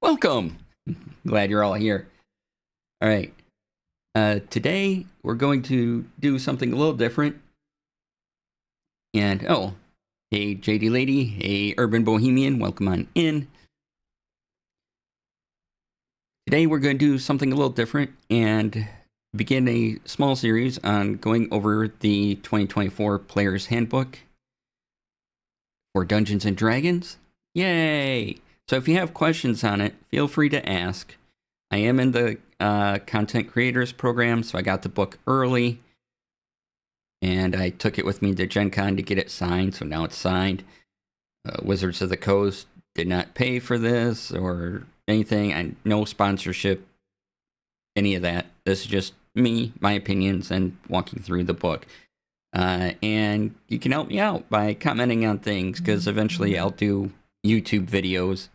Welcome. Glad you're all here. All right. Today we're going to do something a little different. And hey JD Lady, hey Urban Bohemian, welcome on in. Today we're going to do something a little different and begin a small series on going over the 2024 Player's Handbook for Dungeons and Dragons. Yay! So if you have questions on it, feel free to ask. I am in the content creators program, so I got the book early, and I took it with me to Gen Con to get it signed, so now it's signed. Wizards of the Coast did not pay for this or anything, no sponsorship, any of that. This is just me, my opinions, and walking through the book. And you can help me out by commenting on things, because eventually I'll do YouTube videos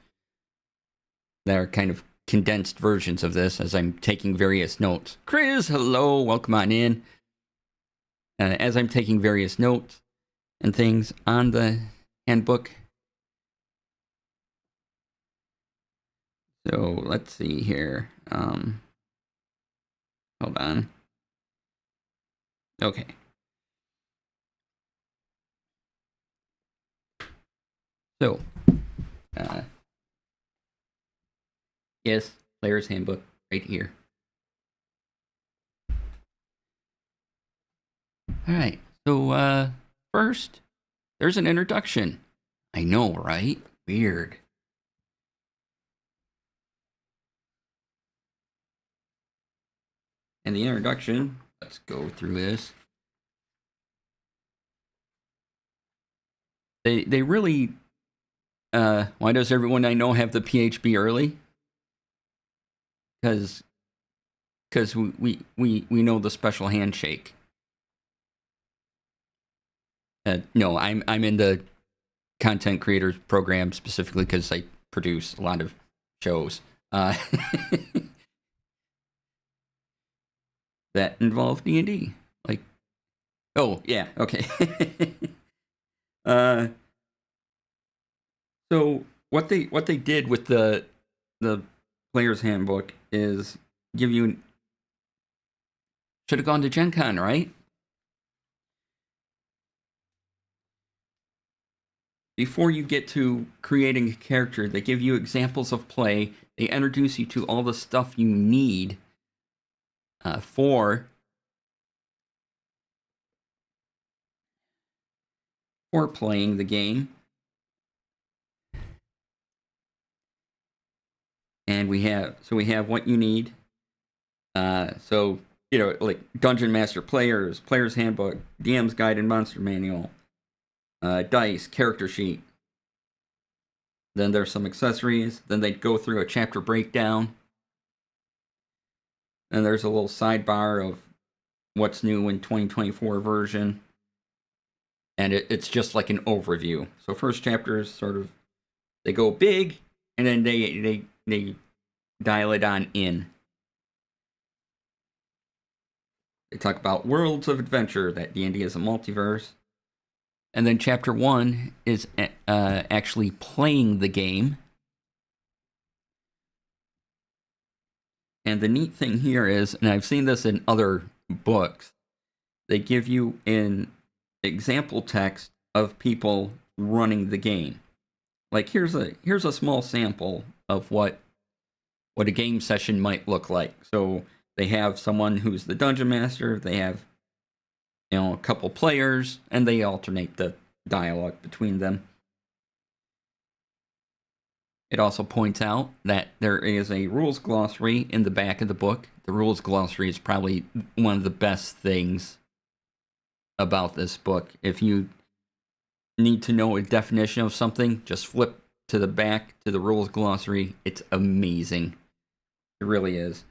that are kind of condensed versions of this as I'm taking various notes. Chris, hello, welcome on in. As I'm taking various notes and things on the handbook. So let's see here. Hold on. Okay. So, yes, Player's Handbook right here. All right. So first, there's an introduction. I know, right? Weird. And the introduction, let's go through this. They really, why does everyone I know have the PHB early? Because we know the special handshake. No, I'm in the content creators program specifically because I produce a lot of shows that involve D&D. Like, oh yeah, okay. So what they did with the Player's Handbook is give you should have gone to Gen Con, right? Before you get to creating a character, they give you examples of play. They introduce you to all the stuff you need for playing the game. And we have what you need. So like Dungeon Master Player's Handbook, DM's Guide and Monster Manual, dice, character sheet. Then there's some accessories. Then they go through a chapter breakdown. And there's a little sidebar of what's new in 2024 version. And it's just like an overview. So first chapter is sort of, they go big, and then they dial it on in. They talk about worlds of adventure, that D&D is a multiverse. And then chapter 1 is actually playing the game. And the neat thing here is, and I've seen this in other books, they give you an example text of people running the game. Like here's a small sample of what a game session might look like. So they have someone who's the dungeon master, they have a couple players, and they alternate the dialogue between them. It also points out that there is a rules glossary in the back of the book. The rules glossary is probably one of the best things about this book. If you need to know a definition of something, just flip to the back to the rules glossary. It's amazing. It really is.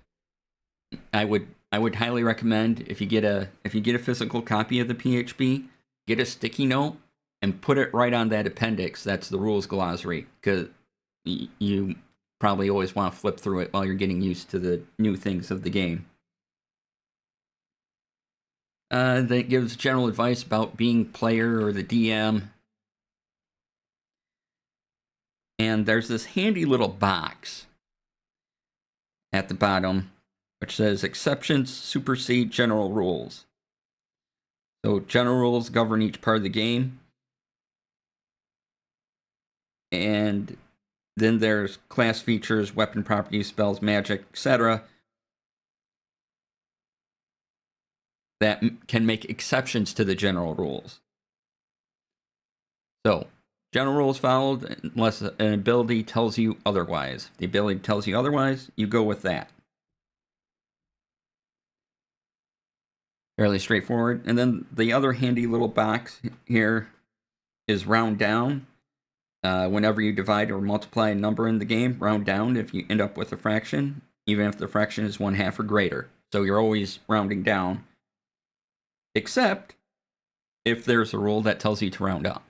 I would highly recommend if you get a physical copy of the PHB, get a sticky note and put it right on that appendix. That's the rules glossary, because you probably always want to flip through it while you're getting used to the new things of the game. That gives general advice about being player or the DM. And there's this handy little box at the bottom, which says exceptions supersede general rules. So general rules govern each part of the game. And then there's class features, weapon properties, spells, magic, etc. that can make exceptions to the general rules. So, general rules followed unless an ability tells you otherwise. If the ability tells you otherwise, you go with that. Fairly straightforward. And then the other handy little box here is round down. Whenever you divide or multiply a number in the game, round down if you end up with a fraction, even if the fraction is 1/2 or greater. So you're always rounding down, except if there's a rule that tells you to round up.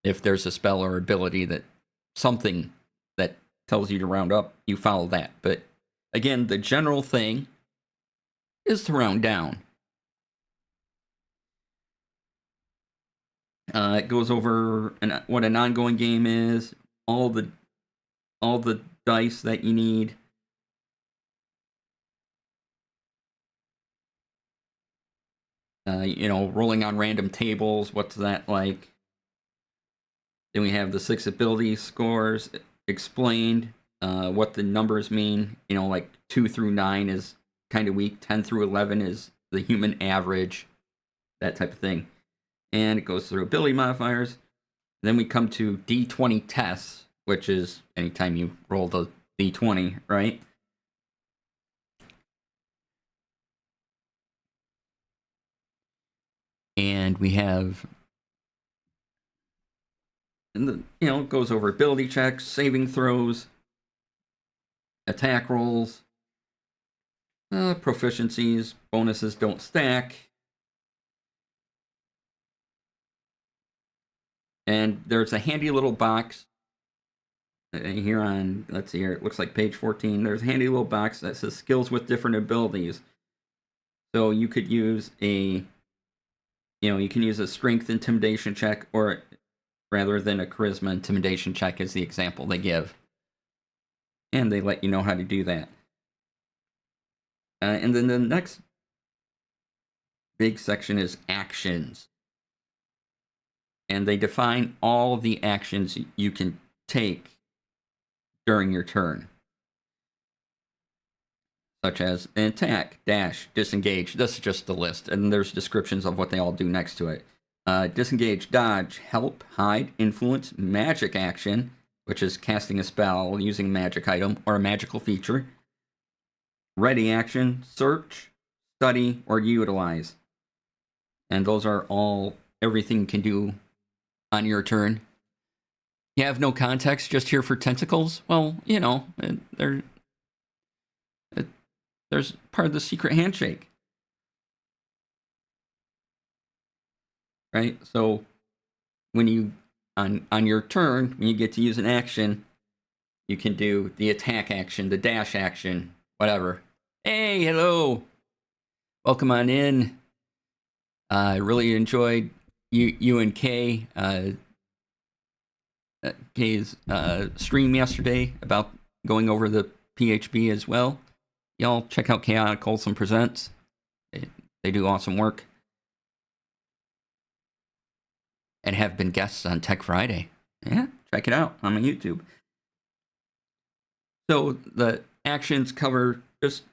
If there's a spell or ability that something that tells you to round up, you follow that. But again, the general thing is to round down. It goes over what an ongoing game is, all the dice that you need. Rolling on random tables, what's that like? Then we have the 6 ability scores explained, what the numbers mean. Like 2 through 9 is kind of weak, 10 through 11 is the human average, that type of thing. And it goes through ability modifiers. Then we come to D20 tests, which is anytime you roll the D20, right? And we have, it goes over ability checks, saving throws, attack rolls, proficiencies, bonuses don't stack. And there's a handy little box here on, let's see here, it looks like page 14. There's a handy little box that says skills with different abilities. So you could use you can use a strength intimidation check, or rather than a charisma intimidation check is the example they give. And they let you know how to do that. And then the next big section is actions. And they define all the actions you can take during your turn, such as an attack, dash, disengage. This is just the list, and there's descriptions of what they all do next to it. Disengage, dodge, help, hide, influence, magic action, which is casting a spell using a magic item or a magical feature. Ready action, search, study, or utilize. And those are all everything you can do on your turn. You have no context, just here for tentacles? Well, there's part of the secret handshake. Right? So when you, on your turn, when you get to use an action, you can do the attack action, the dash action, whatever. Hey, hello. Welcome on in. I really enjoyed you and Kay's stream yesterday about going over the PHB as well. Y'all check out Chaotic Wholesome Presents. They do awesome work. And have been guests on Tech Friday. Yeah, check it out on my YouTube. So the actions cover just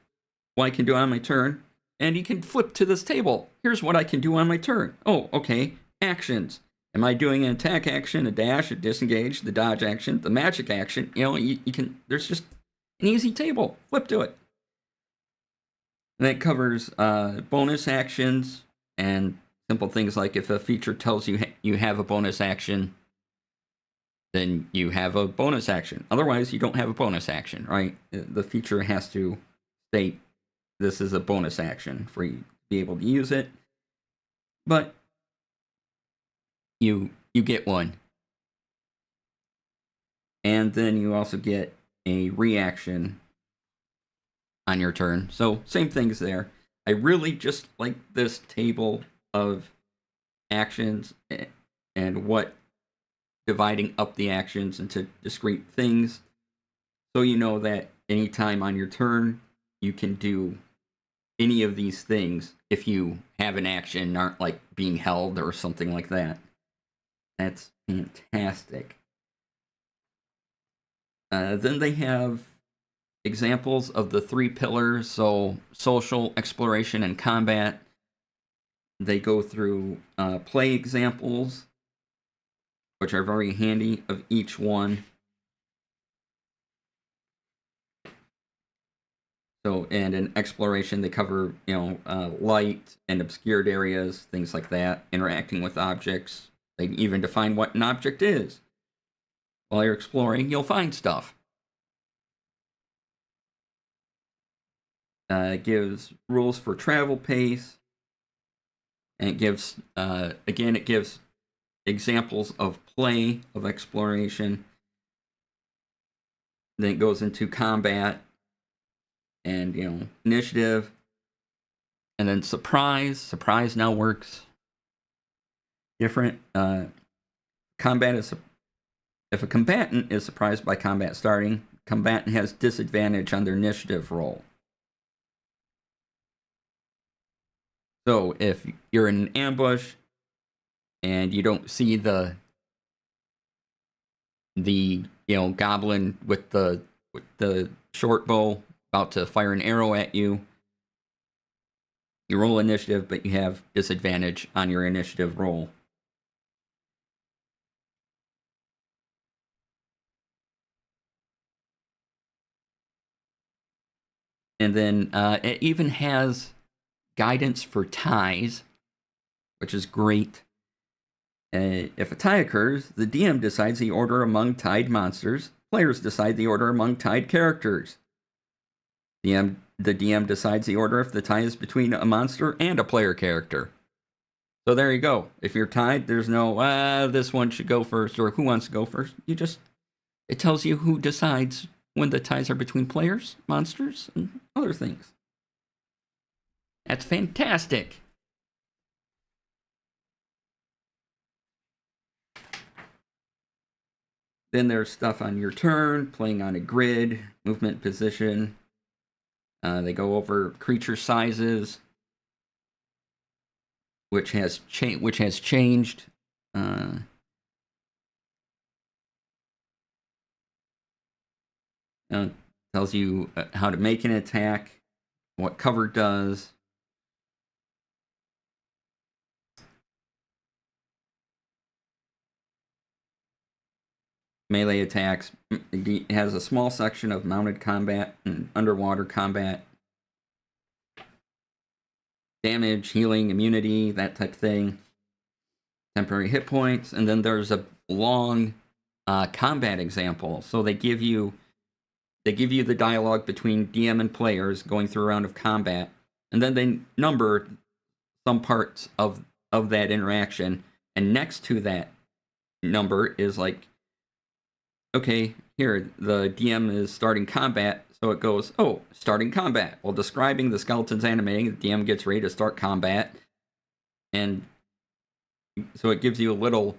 what I can do on my turn. And you can flip to this table. Here's what I can do on my turn. Oh, okay. Actions. Am I doing an attack action, a dash, a disengage, the dodge action, the magic action? You can, there's just an easy table. Flip to it. And it covers bonus actions and simple things like if a feature tells you you have a bonus action, then you have a bonus action. Otherwise, you don't have a bonus action, right? The feature has to state this is a bonus action for you to be able to use it. But you get one. And then you also get a reaction on your turn. So same things there. I really just like this table of actions and what dividing up the actions into discrete things. So you know that anytime on your turn, you can do any of these things if you have an action and aren't like being held or something like that. That's fantastic. Then they have examples of the 3 pillars, so social, exploration, and combat. They go through play examples, which are very handy of each one. So, and in exploration, they cover, light and obscured areas, things like that, interacting with objects. They even define what an object is. While you're exploring, you'll find stuff. It gives rules for travel pace. And it gives, it gives examples of play, of exploration. Then it goes into combat and, initiative. And then surprise. Surprise now works different. Combat is, if a combatant is surprised by combat starting, combatant has disadvantage on their initiative roll. So if you're in an ambush and you don't see the goblin with the short bow about to fire an arrow at you, you roll initiative, but you have disadvantage on your initiative roll. And then it even has guidance for ties, which is great. If a tie occurs, the DM decides the order among tied monsters. Players decide the order among tied characters. The DM decides the order if the tie is between a monster and a player character. So there you go. If you're tied, there's no, this one should go first, or who wants to go first. It tells you who decides when the ties are between players, monsters, and other things. That's fantastic. Then there's stuff on your turn, playing on a grid, movement position. They go over creature sizes, which has changed. Tells you how to make an attack, what cover does. Melee attacks. It has a small section of mounted combat and underwater combat. Damage, healing, immunity, that type of thing. Temporary hit points. And then there's a long combat example. So they give you the dialogue between DM and players going through a round of combat. And then they number some parts of that interaction. And next to that number is like, okay, here, the DM is starting combat, so it goes, starting combat. While describing the skeletons animating, the DM gets ready to start combat. And so it gives you a little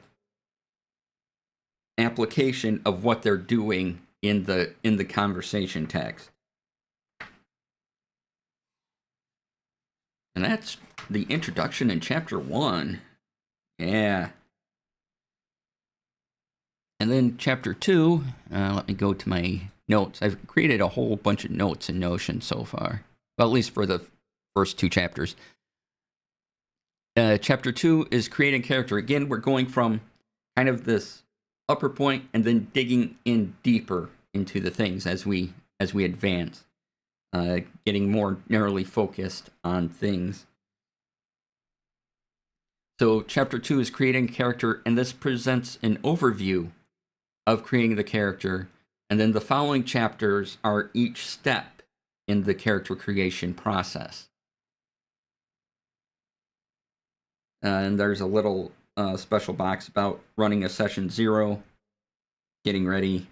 application of what they're doing in the conversation text. And that's the introduction in Chapter 1. Yeah. And then Chapter 2, let me go to my notes. I've created a whole bunch of notes in Notion so far. Well, at least for the first 2 chapters. Chapter 2 is creating character. Again, we're going from kind of this upper point and then digging in deeper into the things as we advance. Getting more narrowly focused on things. So Chapter 2 is creating character, and this presents an overview of creating the character, and then the following chapters are each step in the character creation process. And there's a little special box about running a session 0, getting ready.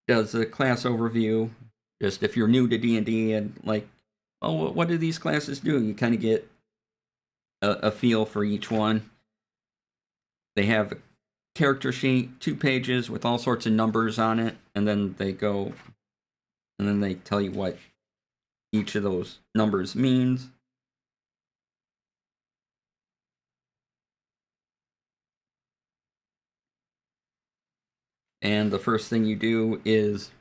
Does a class overview, just if you're new to D&D and like, what do these classes do? You kind of get a feel for each one. They have a character sheet, 2 pages with all sorts of numbers on it, and then they go and then they tell you what each of those numbers means. And the first thing you do is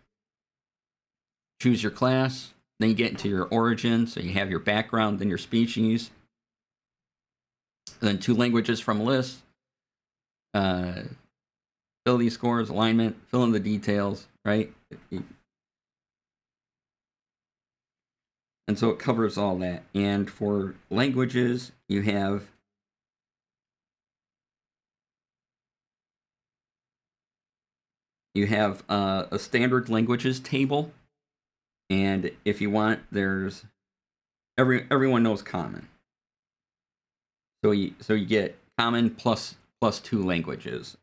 choose your class. Then you get into your origin, so you have your background, then your species, and then 2 languages from a list. Ability scores, alignment, fill in the details, right? And so it covers all that. And for languages, you have a standard languages table, and if you want, there's everyone knows common. So you get common plus 2 languages,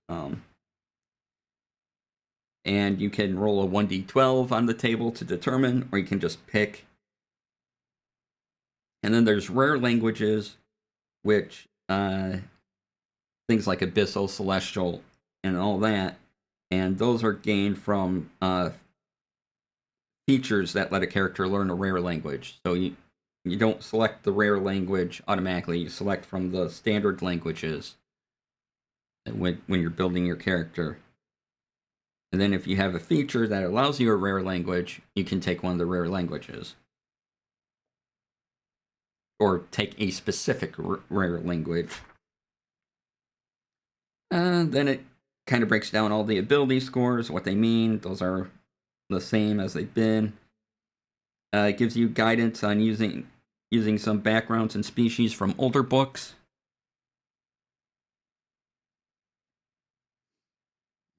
and you can roll a 1d12 on the table to determine, or you can just pick. And then there's rare languages, which things like abyssal, celestial, and all that, and those are gained from features that let a character learn a rare language. So you don't select the rare language automatically. You select from the standard languages when you're building your character. And then if you have a feature that allows you a rare language, you can take one of the rare languages. Or take a specific rare language. Then it kind of breaks down all the ability scores, what they mean. Those are the same as they've been. It gives you guidance on using some backgrounds and species from older books.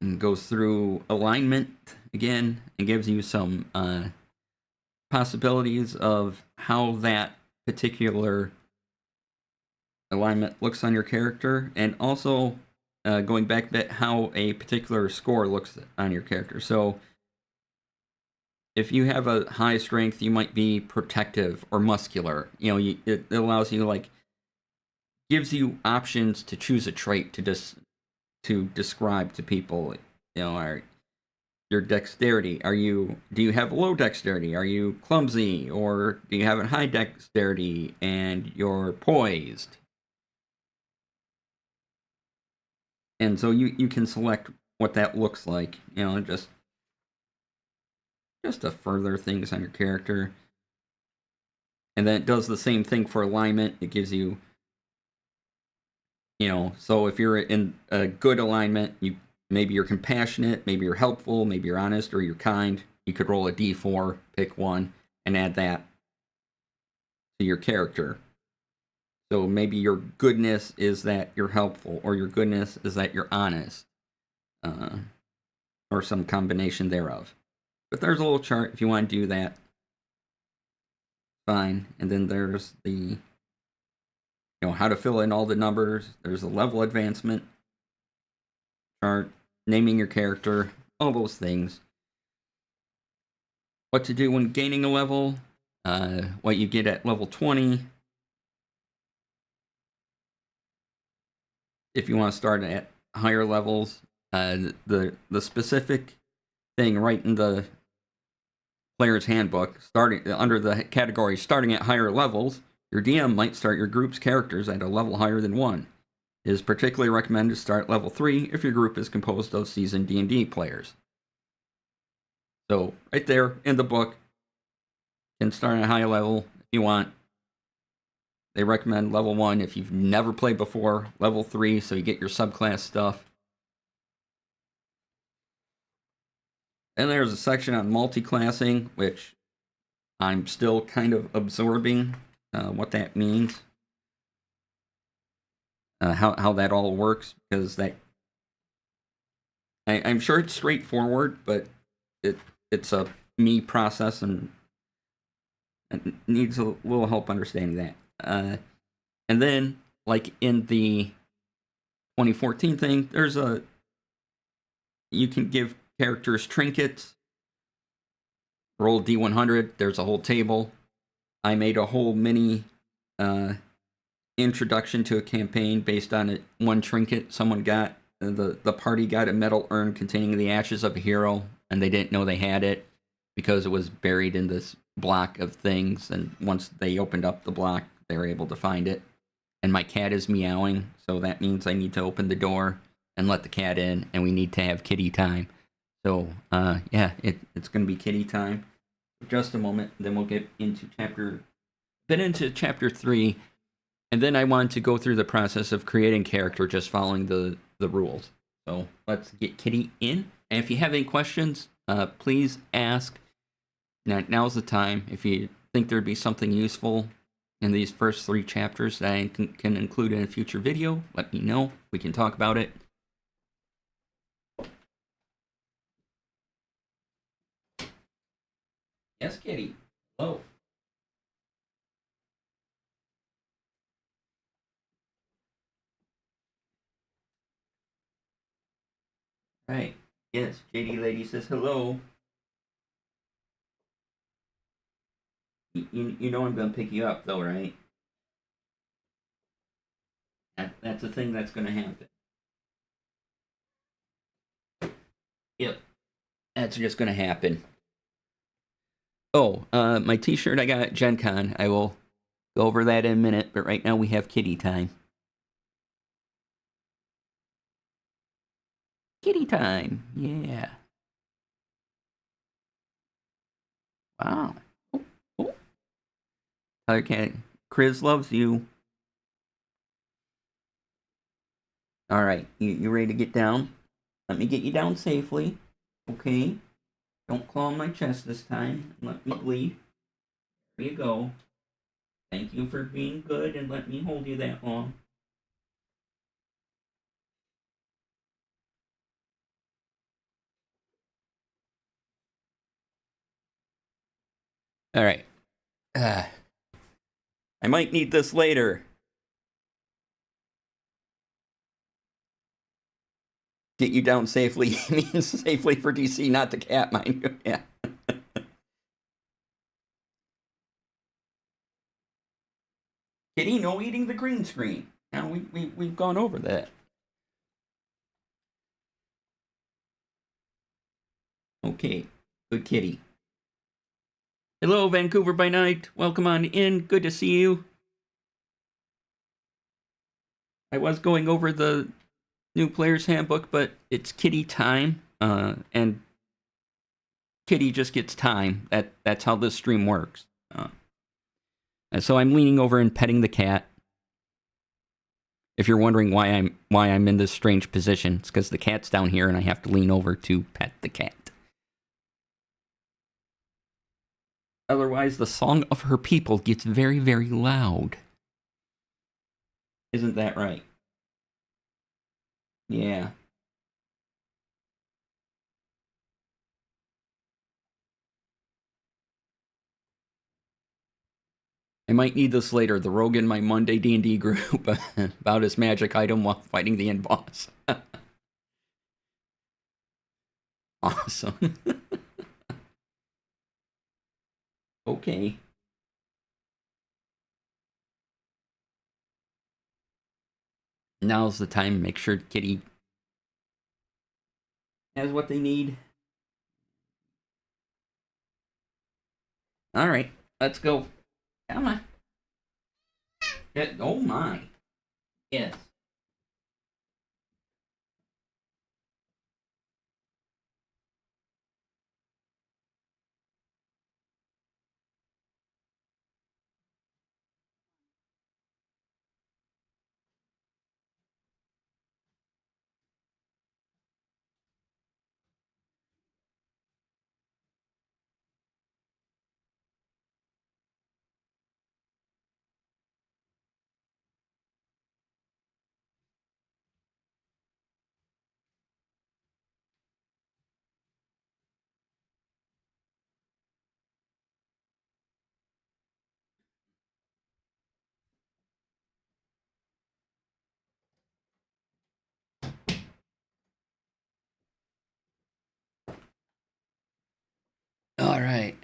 And goes through alignment again and gives you some possibilities of how that particular alignment looks on your character, and also going back a bit, how a particular score looks on your character. So if you have a high strength, you might be protective or muscular. It allows you, like, gives you options to choose a trait to describe to people. Your dexterity. Do you have low dexterity? Are you clumsy? Or do you have a high dexterity and you're poised? And so you can select what that looks like, just to further things on your character. And then it does the same thing for alignment. It gives you, so if you're in a good alignment, maybe you're compassionate, maybe you're helpful, maybe you're honest, or you're kind. You could roll a d4, pick one, and add that to your character. So maybe your goodness is that you're helpful, or your goodness is that you're honest, or some combination thereof. But there's a little chart if you want to do that. Fine. And then there's the, how to fill in all the numbers. There's a level advancement chart, naming your character, all those things. What to do when gaining a level, what you get at level 20. If you want to start at higher levels, the specific thing right in the player's handbook, starting under the category starting at higher levels, your DM might start your group's characters at a level higher than 1. It is particularly recommended to start level 3 if your group is composed of seasoned D&D players. So right there in the book, you can start at a high level if you want. They recommend level 1 if you've never played before, level 3 so you get your subclass stuff. And there's a section on multi-classing, which I'm still kind of absorbing what that means. How that all works, because I'm sure it's straightforward, but it's a me process and needs a little help understanding that. And then, like in the 2014 thing, you can give characters trinkets. Roll D100. There's a whole table. I made a whole mini introduction to a campaign based on one trinket someone got. The party got a metal urn containing the ashes of a hero, and they didn't know they had it. because it was buried in this block of things. And once they opened up the block, they were able to find it. And my cat is meowing, so that means I need to open the door and let the cat in, and we need to have kitty time. So, yeah, it's going to be kitty time for just a moment. Then we'll get into chapter 3, and then I want to go through the process of creating character, just following the rules. So let's get kitty in. And if you have any questions, please ask. Now's the time. If you think there'd be something useful in these first 3 chapters that I can include in a future video, let me know. We can talk about it. Yes, kitty. Hello. Right. Yes, JD Lady says hello. You know I'm going to pick you up, though, right? That's a thing that's going to happen. Yep. That's just going to happen. Oh, my t-shirt I got at Gen Con. I will go over that in a minute, but right now we have kitty time. Kitty time. Yeah. Wow. Oh. Okay. Chris loves you. All right. You ready to get down? Let me get you down safely. Okay. Don't claw on my chest this time. Let me bleed. There you go. Thank you for being good and let me hold you that long. All right. I might need this later. Get you down safely means safely for DC, not the cat, mind you. Yeah. Kitty, no eating the green screen. Now we've gone over that. Okay, good kitty. Hello, Vancouver by night. Welcome on in. Good to see you. I was going over the new player's handbook, but it's kitty time, and kitty just gets time. That's how this stream works. And so I'm leaning over and petting the cat. If you're wondering why I'm in this strange position, it's because the cat's down here and I have to lean over to pet the cat. Otherwise, the song of her people gets very, very loud. Isn't that right? Yeah. I might need this later. The rogue in my Monday D&D group about his magic item while fighting the end boss. Awesome. Okay. Now's the time. Make sure Kitty has what they need. All right, let's go. Come on. Oh my. Yes. All right.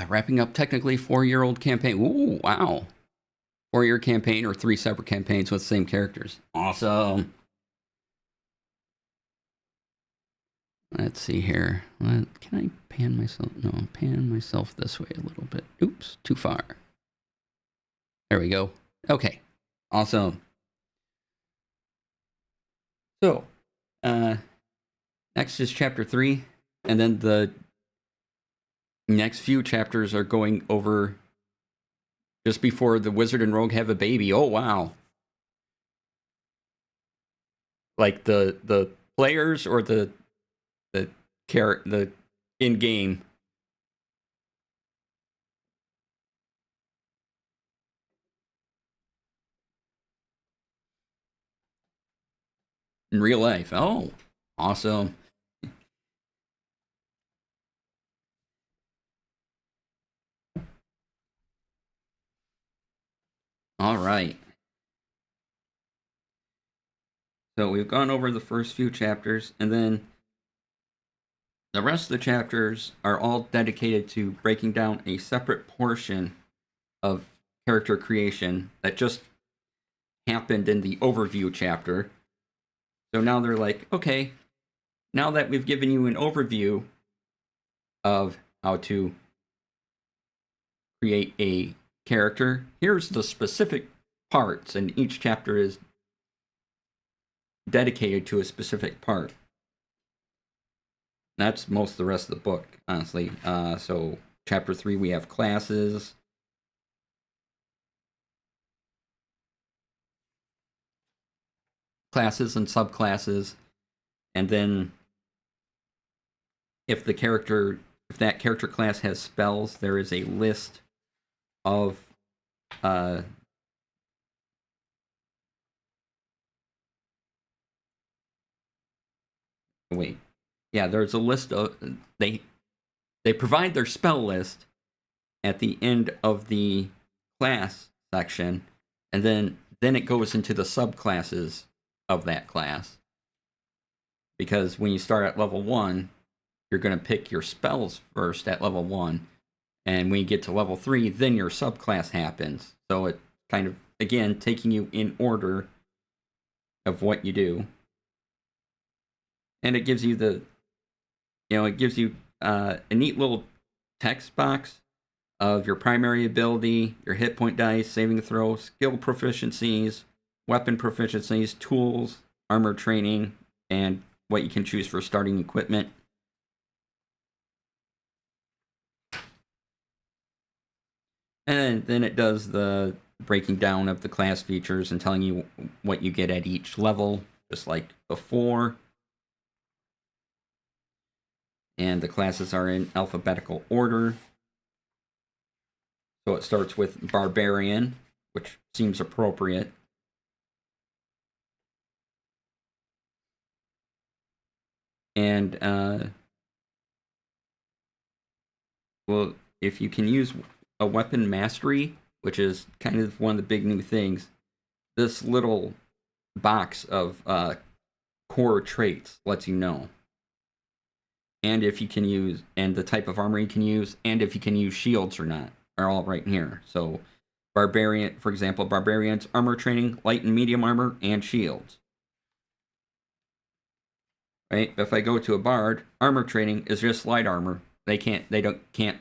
Wrapping up technically 4-year-old campaign. Ooh, wow. 4-year campaign or 3 separate campaigns with the same characters. Awesome. Let's see here. Can I pan myself? No, pan myself this way a little bit. Oops, too far. There we go. Okay, awesome. So, next is chapter 3, and then the next few chapters are going over just before the wizard and rogue have a baby. Oh wow! Like the players or the the in game. In real life. Oh, awesome. All right. So we've gone over the first few chapters, and then the rest of the chapters are all dedicated to breaking down a separate portion of character creation that just happened in the overview chapter. So now they're like, okay, now that we've given you an overview of how to create a character, here's the specific parts, and each chapter is dedicated to a specific part. That's most of the rest of the book, honestly. So chapter 3, we have classes. Classes and subclasses, and then if that character class has spells, there is a list of wait, yeah, there's a list of they provide their spell list at the end of the class section, and then it goes into the subclasses of that class. Because when you start at level 1, you're going to pick your spells first at level 1, and when you get to level 3, then your subclass happens. So it kind of, again, taking you in order of what you do. And it gives you a neat little text box of your primary ability, your hit point dice, saving throw, skill proficiencies, weapon proficiencies, tools, armor training, and what you can choose for starting equipment. And then it does the breaking down of the class features and telling you what you get at each level, just like before. And the classes are in alphabetical order. So it starts with Barbarian, which seems appropriate. And, well, if you can use a weapon mastery, which is kind of one of the big new things, this little box of core traits lets you know. And if you can use, and the type of armor you can use, and if you can use shields or not, are all right here. So, Barbarian, for example, Barbarians, armor training, light and medium armor, and shields. Right? If I go to a Bard, armor training is just light armor. They can't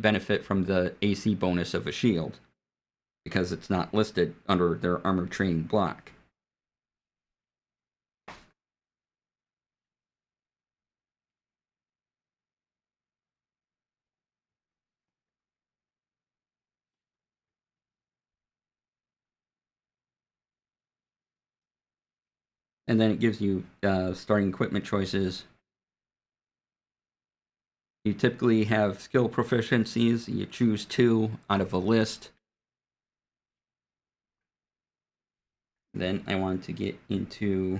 benefit from the AC bonus of a shield because it's not listed under their armor training block. And then it gives you starting equipment choices. You typically have skill proficiencies. You choose 2 out of a list. Then I want to get into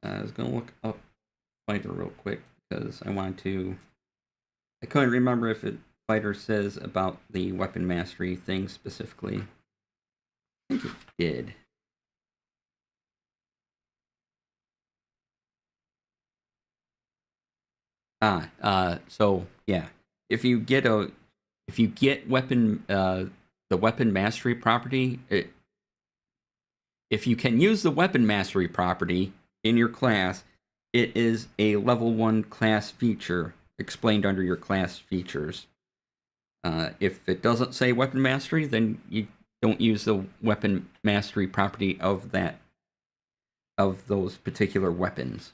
I was going to look up fighter real quick because I couldn't remember if fighter says about the weapon mastery thing specifically. I think it did. So yeah, if you get if you get the weapon mastery property, if you can use the weapon mastery property in your class, it is a level 1 class feature explained under your class features. If it doesn't say weapon mastery, then you don't use the weapon mastery property of those particular weapons.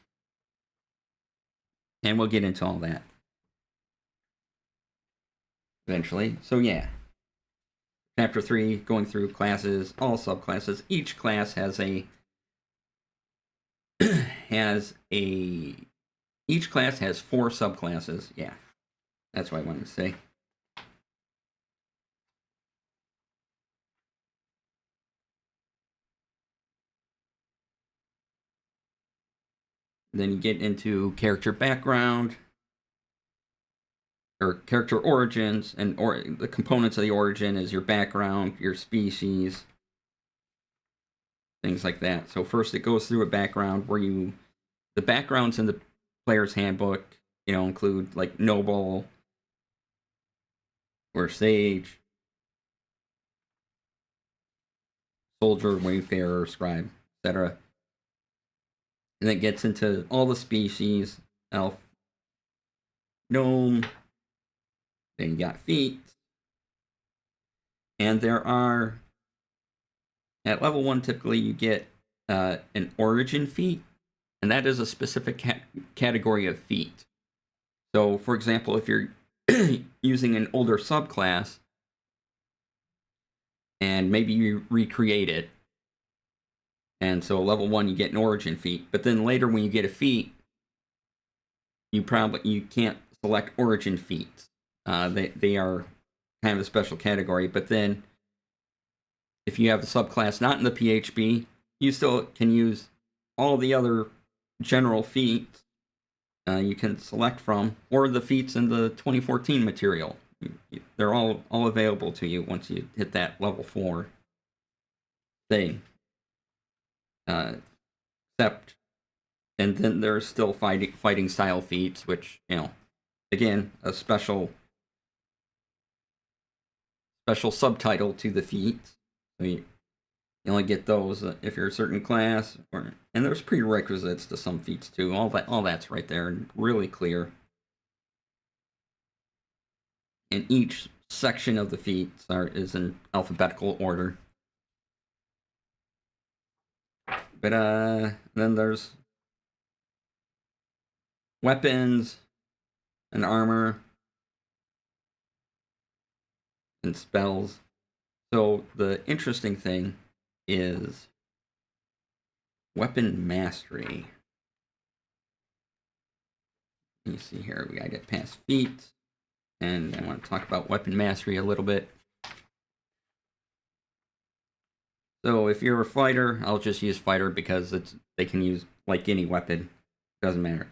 And we'll get into all that eventually. So yeah. Chapter 3, going through classes, all subclasses. Each class has each class has 4 subclasses. Yeah. That's what I wanted to say. Then you get into character background, or character origins, and the components of the origin is your background, your species, things like that. So first it goes through a background where the backgrounds in the player's handbook, include like noble or sage, soldier, wayfarer, scribe, etc. And it gets into all the species, elf, gnome, then you got feats. And there are, at level 1, typically you get an origin feat, and that is a specific category of feat. So, for example, if you're using an older subclass, and maybe you recreate it, and so level 1 you get an origin feat, but then later when you get a feat, you can't select origin feats. They are kind of a special category, but then if you have a subclass not in the PHB, you still can use all the other general feats you can select from, or the feats in the 2014 material. They're all available to you once you hit that level 4 thing. Except, and then there's still fighting style feats, which, again, a special subtitle to the feats. So you only get those if you're a certain class, and there's prerequisites to some feats too. All that's right there and really clear. And each section of the feats is in alphabetical order. But then there's weapons and armor and spells. So the interesting thing is weapon mastery. Let me see here. We gotta get past feats, and I want to talk about weapon mastery a little bit. So if you're a fighter, I'll just use fighter because they can use like any weapon. Doesn't matter.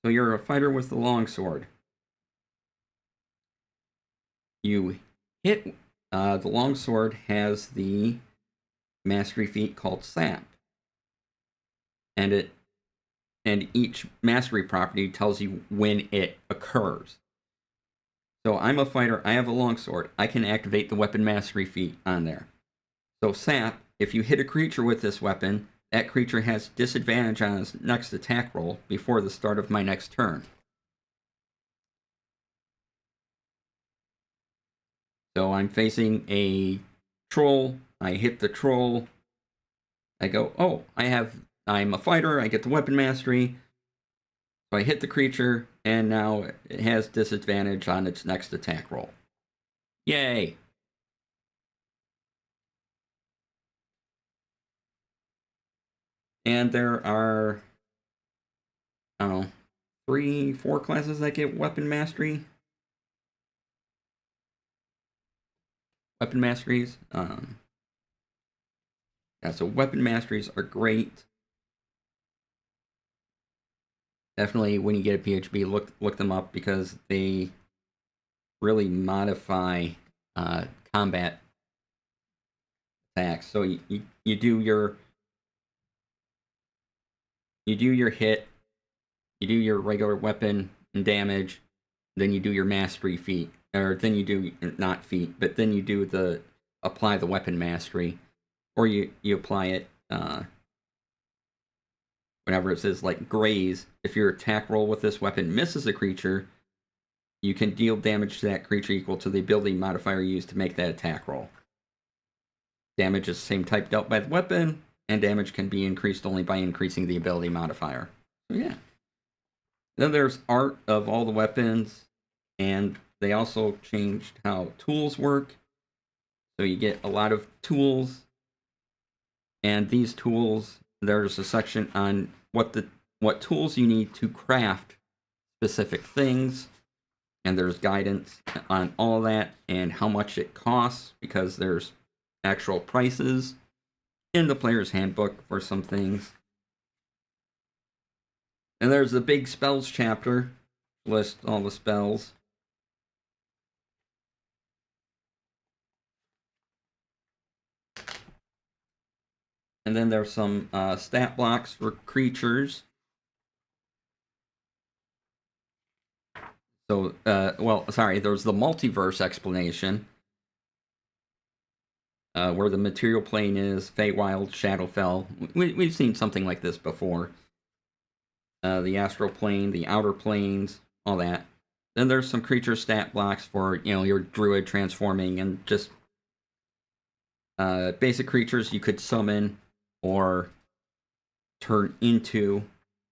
So you're a fighter with the longsword. You hit the longsword has the mastery feat called sap, and each mastery property tells you when it occurs. So I'm a fighter, I have a longsword, I can activate the weapon mastery feat on there. So sap, if you hit a creature with this weapon, that creature has disadvantage on its next attack roll before the start of my next turn. So I'm facing a troll, I hit the troll, I go, oh, I'm a fighter, I get the weapon mastery, so I hit the creature, and now it has disadvantage on its next attack roll. Yay! And there are, I don't know, 3-4 classes that get weapon mastery. Weapon masteries. Yeah, so weapon masteries are great. Definitely, when you get a PHB, look them up because they really modify combat attacks. So you do your hit, you do your regular weapon and damage, then you do your mastery feat, or then you do not feat, but then you do the apply the weapon mastery, or you apply it whenever it says like graze. If your attack roll with this weapon misses a creature, you can deal damage to that creature equal to the ability modifier used to make that attack roll. Damage is the same type dealt by the weapon, and damage can be increased only by increasing the ability modifier. So yeah. Then there's art of all the weapons, and they also changed how tools work. So you get a lot of tools, and these tools, there's a section on what tools you need to craft specific things, and there's guidance on all that and how much it costs, because there's actual prices in the player's handbook for some things. And there's the big spells chapter, lists all the spells. And then there's some stat blocks for creatures. So, there's the multiverse explanation, where the material plane is, Feywild, Shadowfell. We've seen something like this before. The astral plane, the outer planes, all that. Then there's some creature stat blocks for, your druid transforming and just basic creatures you could summon or turn into.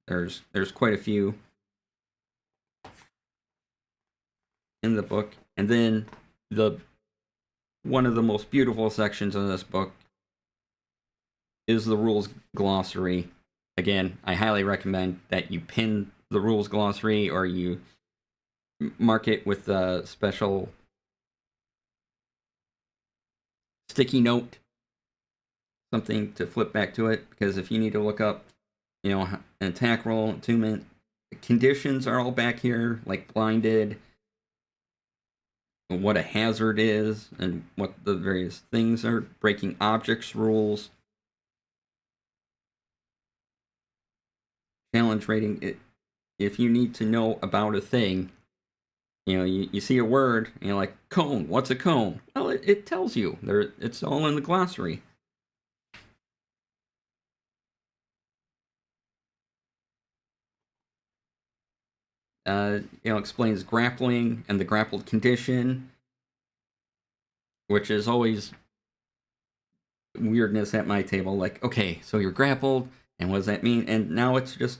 There's quite a few in the book. And then one of the most beautiful sections of this book is the rules glossary. Again, I highly recommend that you pin the rules glossary or you mark it with a special sticky note, something to flip back to it, because if you need to look up, an attack roll, attunement, the conditions are all back here, like blinded, what a hazard is, and what the various things are, breaking objects rules, challenge rating. If you need to know about a thing, you see a word and you're like, cone, what's a cone? Well, it tells you. It's all in the glossary. Explains grappling and the grappled condition, which is always weirdness at my table. Like, okay, so you're grappled, and what does that mean? And now it's just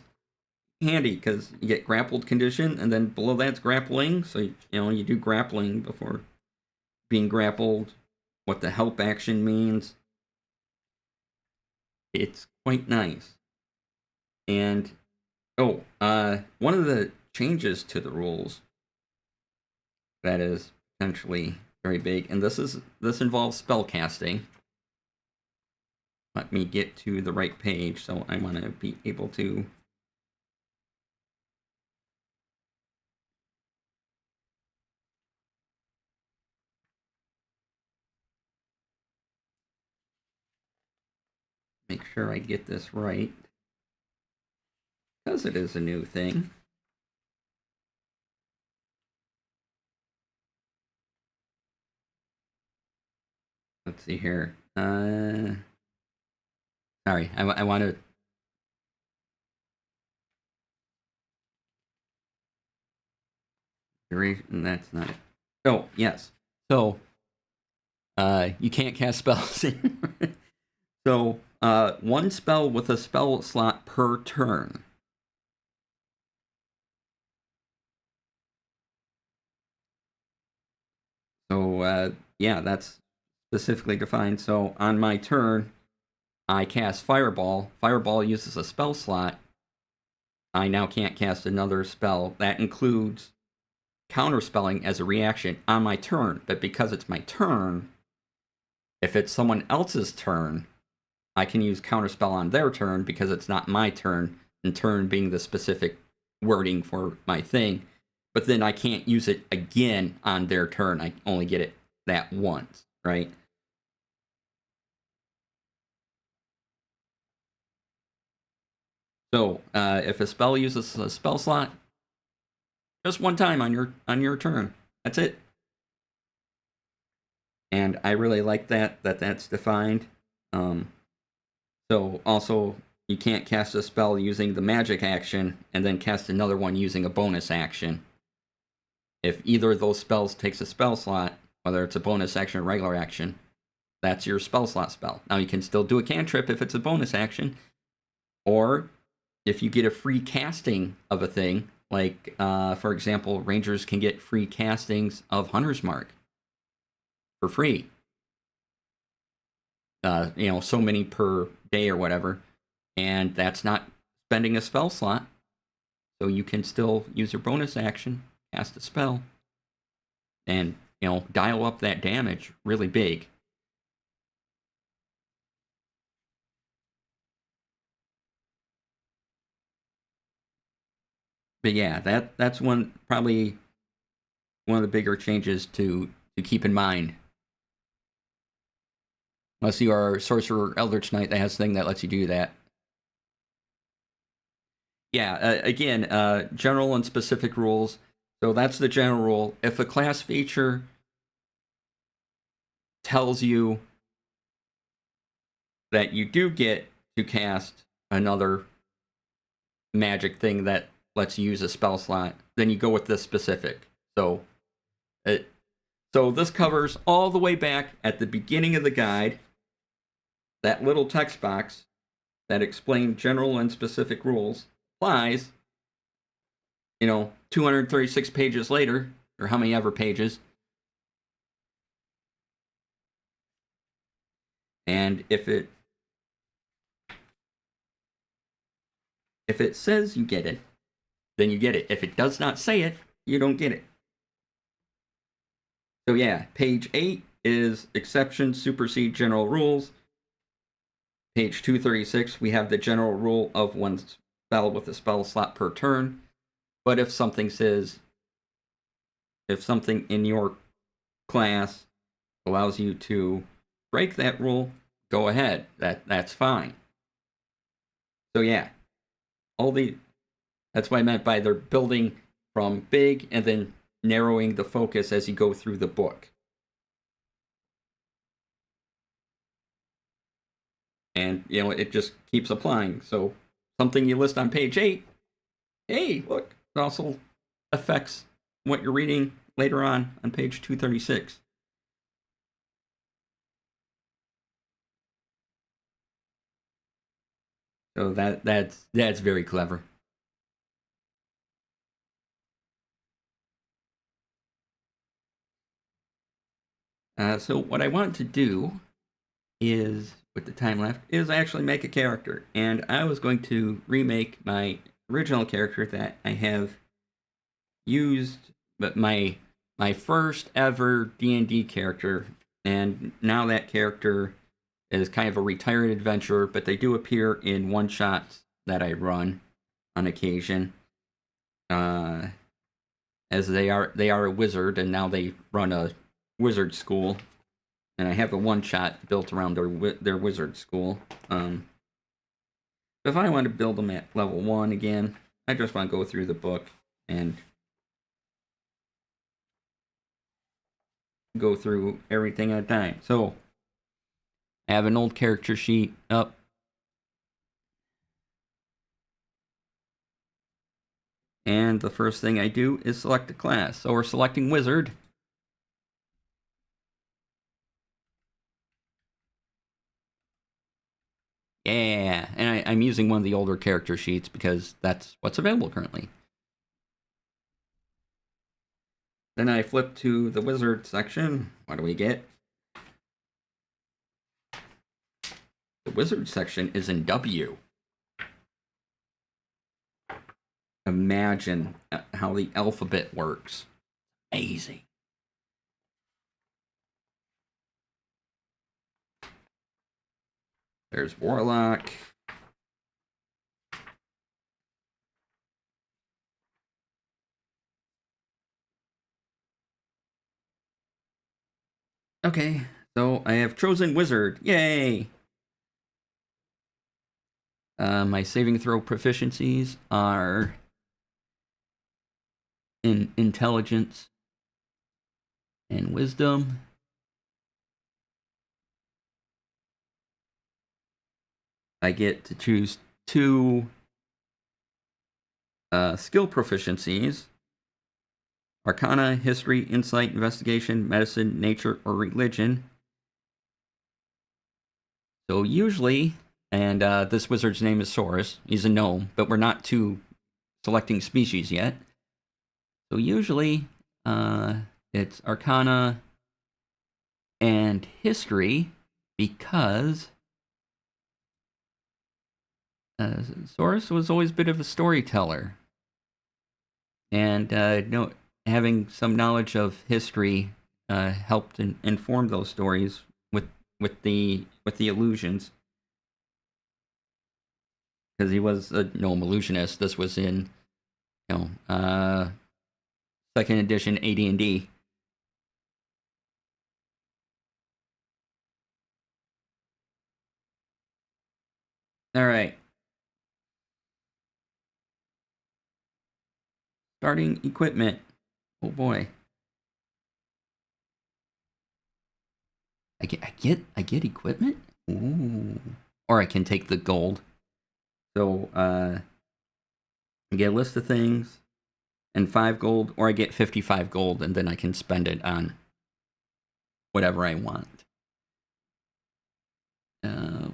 handy because you get grappled condition, and then below that's grappling. So you do grappling before being grappled. What the help action means. It's quite nice. And one of the changes to the rules that is potentially very big, and this involves spell casting. Let me get to the right page, so I want to be able to make sure I get this right, because it is a new thing. Let's see here. Sorry, I want to. That's not it. Oh, yes. So, you can't cast spells. So, one spell with a spell slot per turn. So, that's specifically defined. So, on my turn, I cast Fireball. Fireball uses a spell slot. I now can't cast another spell. That includes counterspelling as a reaction on my turn. But because it's my turn, if it's someone else's turn, I can use counterspell on their turn because it's not my turn, and turn being the specific wording for my thing. But then I can't use it again on their turn. I only get it that once, right? So if a spell uses a spell slot, just one time on your turn. That's it. And I really like that's defined. So also you can't cast a spell using the magic action and then cast another one using a bonus action. If either of those spells takes a spell slot, whether it's a bonus action or regular action, that's your spell slot spell. Now you can still do a cantrip if it's a bonus action, or if you get a free casting of a thing, like for example, rangers can get free castings of Hunter's Mark for free. So many per day or whatever, and that's not spending a spell slot, so you can still use your bonus action, cast a spell, and dial up that damage really big. But yeah, that's probably one of the bigger changes to keep in mind. Unless you are Sorcerer Eldritch Knight that has a thing that lets you do that. Yeah, again, general and specific rules. So that's the general rule. If a class feature tells you that you do get to cast another magic thing that lets you use a spell slot, then you go with the specific. So this covers all the way back at the beginning of the guide. That little text box that explained general and specific rules applies, 236 pages later, or how many ever pages. And if it says you get it, then you get it. If it does not say it, you don't get it. So yeah, page 8 is exceptions supersede general rules. Page 236, we have the general rule of one spell with a spell slot per turn. But if something in your class allows you to break that rule, go ahead. That's fine. So yeah, that's what I meant by they're building from big and then narrowing the focus as you go through the book. And, it just keeps applying. So something you list on page 8, hey, look, it also affects what you're reading later on page 236. So that's very clever. So what I want to do is, with the time left, is actually make a character. And I was going to remake my original character that I have used, but my first ever D&D character. And now that character is kind of a retired adventurer, but they do appear in one-shots that I run on occasion. As they are a wizard, and now they run a wizard school. And I have a one-shot built around their wizard school. If I want to build them at level 1 again, I just want to go through the book and go through everything at a time. So I have an old character sheet up. And the first thing I do is select a class. So we're selecting wizard. Yeah, and I'm using one of the older character sheets because that's what's available currently. Then I flip to the wizard section. What do we get? The wizard section is in W. Imagine how the alphabet works. Amazing. There's Warlock. Okay, so I have chosen wizard. Yay! My saving throw proficiencies are in intelligence and wisdom. I get to choose 2 skill proficiencies: Arcana, History, Insight, Investigation, Medicine, Nature, or Religion. So usually, and this wizard's name is Saurus. He's a gnome, but we're not to selecting species yet. So usually, it's Arcana and History, because Saurus was always a bit of a storyteller, and having some knowledge of history helped inform those stories with the illusions, because he was a gnome illusionist. This was in second edition AD&D. All right. Starting equipment. Oh boy. I get equipment? Ooh. Or I can take the gold. So I get a list of things and 5 gold, or I get 55 gold and then I can spend it on whatever I want.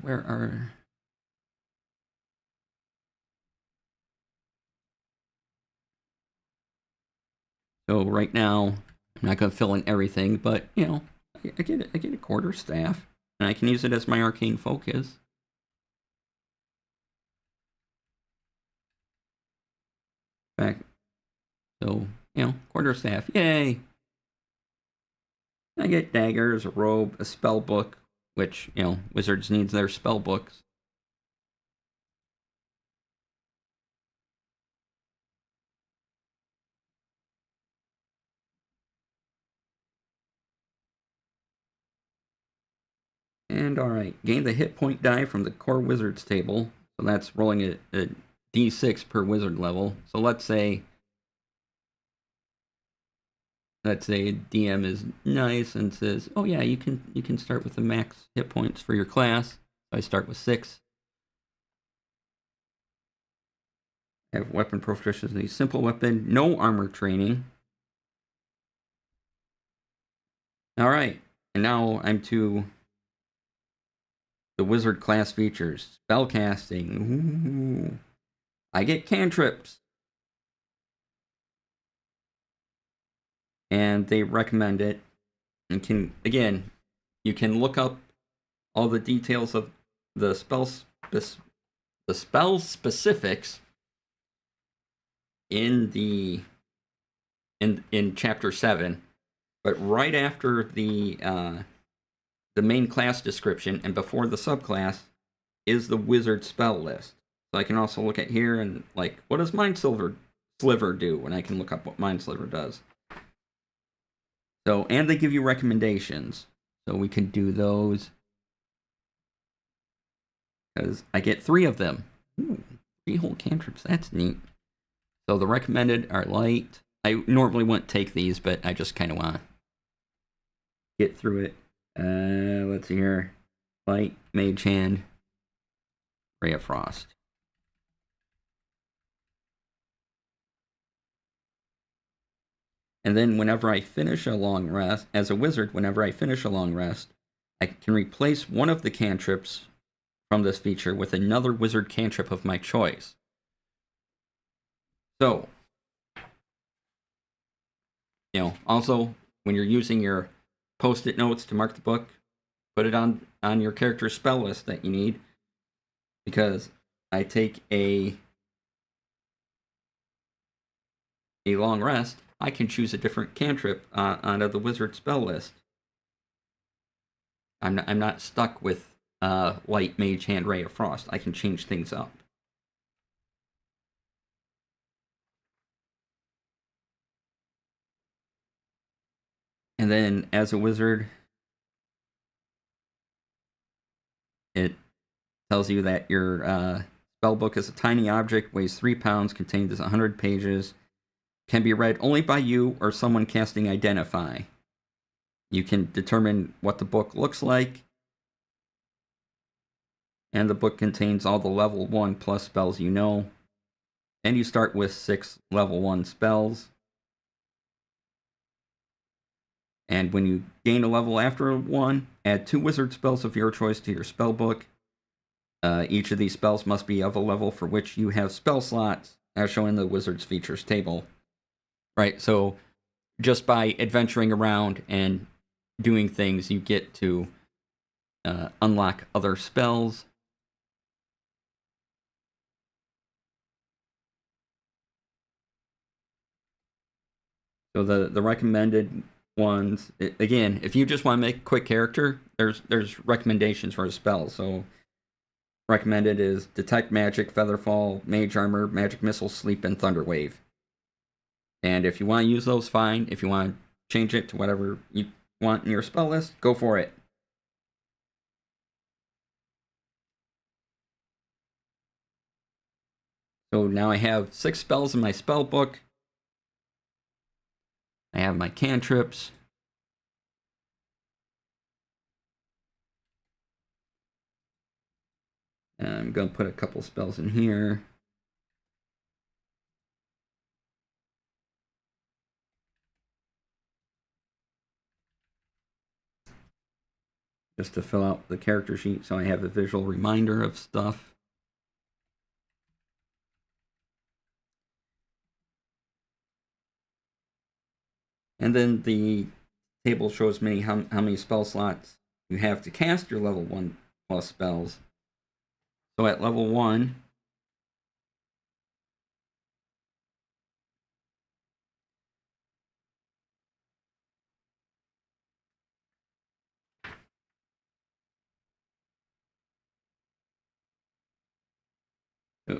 Where are... So right now, I'm not going to fill in everything, but, I get a quarterstaff, and I can use it as my arcane focus. Back. So, quarterstaff, yay! I get daggers, a robe, a spell book, which, wizards needs their spell books. And alright, gain the hit point die from the core wizard's table. So that's rolling a d6 per wizard level. So let's say DM is nice and says, oh yeah, you can start with the max hit points for your class. So I start with 6. I have weapon proficiency, simple weapon, no armor training. Alright, and now I'm to the wizard class features. Spellcasting. Ooh. I get cantrips. And they recommend it. And you can look up all the details of the spell specifics in chapter 7. But right after the main class description and before the subclass is the wizard spell list. So I can also look at here and what does Mind Sliver do? And I can look up what Mind Sliver does. So, and they give you recommendations. So we can do those. Because I get 3 of them. Ooh, 3 whole cantrips. That's neat. So the recommended are light. I normally wouldn't take these, but I just kind of want to get through it. Let's see here. Light, Mage Hand, Ray of Frost. And then whenever I finish a long rest, as a wizard, whenever I finish a long rest, I can replace one of the cantrips from this feature with another wizard cantrip of my choice. So, also, when you're using your post-it notes to mark the book, put it on your character's spell list that you need, because I take a long rest, I can choose a different cantrip out of the wizard spell list. I'm not stuck with Light, Mage Hand, Ray of Frost. I can change things up. And then, as a wizard, it tells you that your spell book is a tiny object, weighs 3 pounds, contains 100 pages, Can be read only by you or someone casting Identify. You can determine what the book looks like, and the book contains all the level 1 plus spells you know. And you start with 6 level 1 spells. And when you gain a level after 1, add 2 wizard spells of your choice to your spell book. Each of these spells must be of a level for which you have spell slots, as shown in the Wizard's Features table. Right, so just by adventuring around and doing things, you get to unlock other spells. So the recommended ones, again, if you just want to make a quick character, there's recommendations for a spell. So recommended is Detect Magic, Featherfall, Mage Armor, Magic Missile, Sleep, and Thunder Wave. And if you want to use those, fine. If you want to change it to whatever you want in your spell list, go for it. So now I have 6 spells in my spell book. I have my cantrips. And I'm going to put a couple spells in here. Just to fill out the character sheet so I have a visual reminder of stuff. And then the table shows me how many spell slots you have to cast your level 1 plus spells. So at level 1,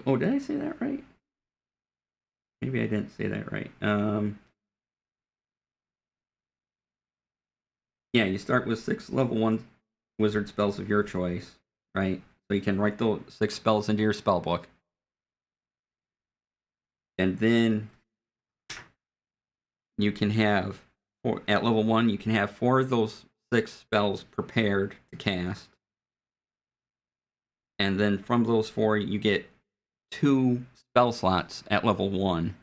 oh, did I say that right? Maybe I didn't say that right. Yeah, you start with 6 level 1 wizard spells of your choice, right? So you can write those 6 spells into your spell book. And then you can have, at level 1, you can have 4 of those 6 spells prepared to cast. And then from those 4, you get 2 spell slots at level 1.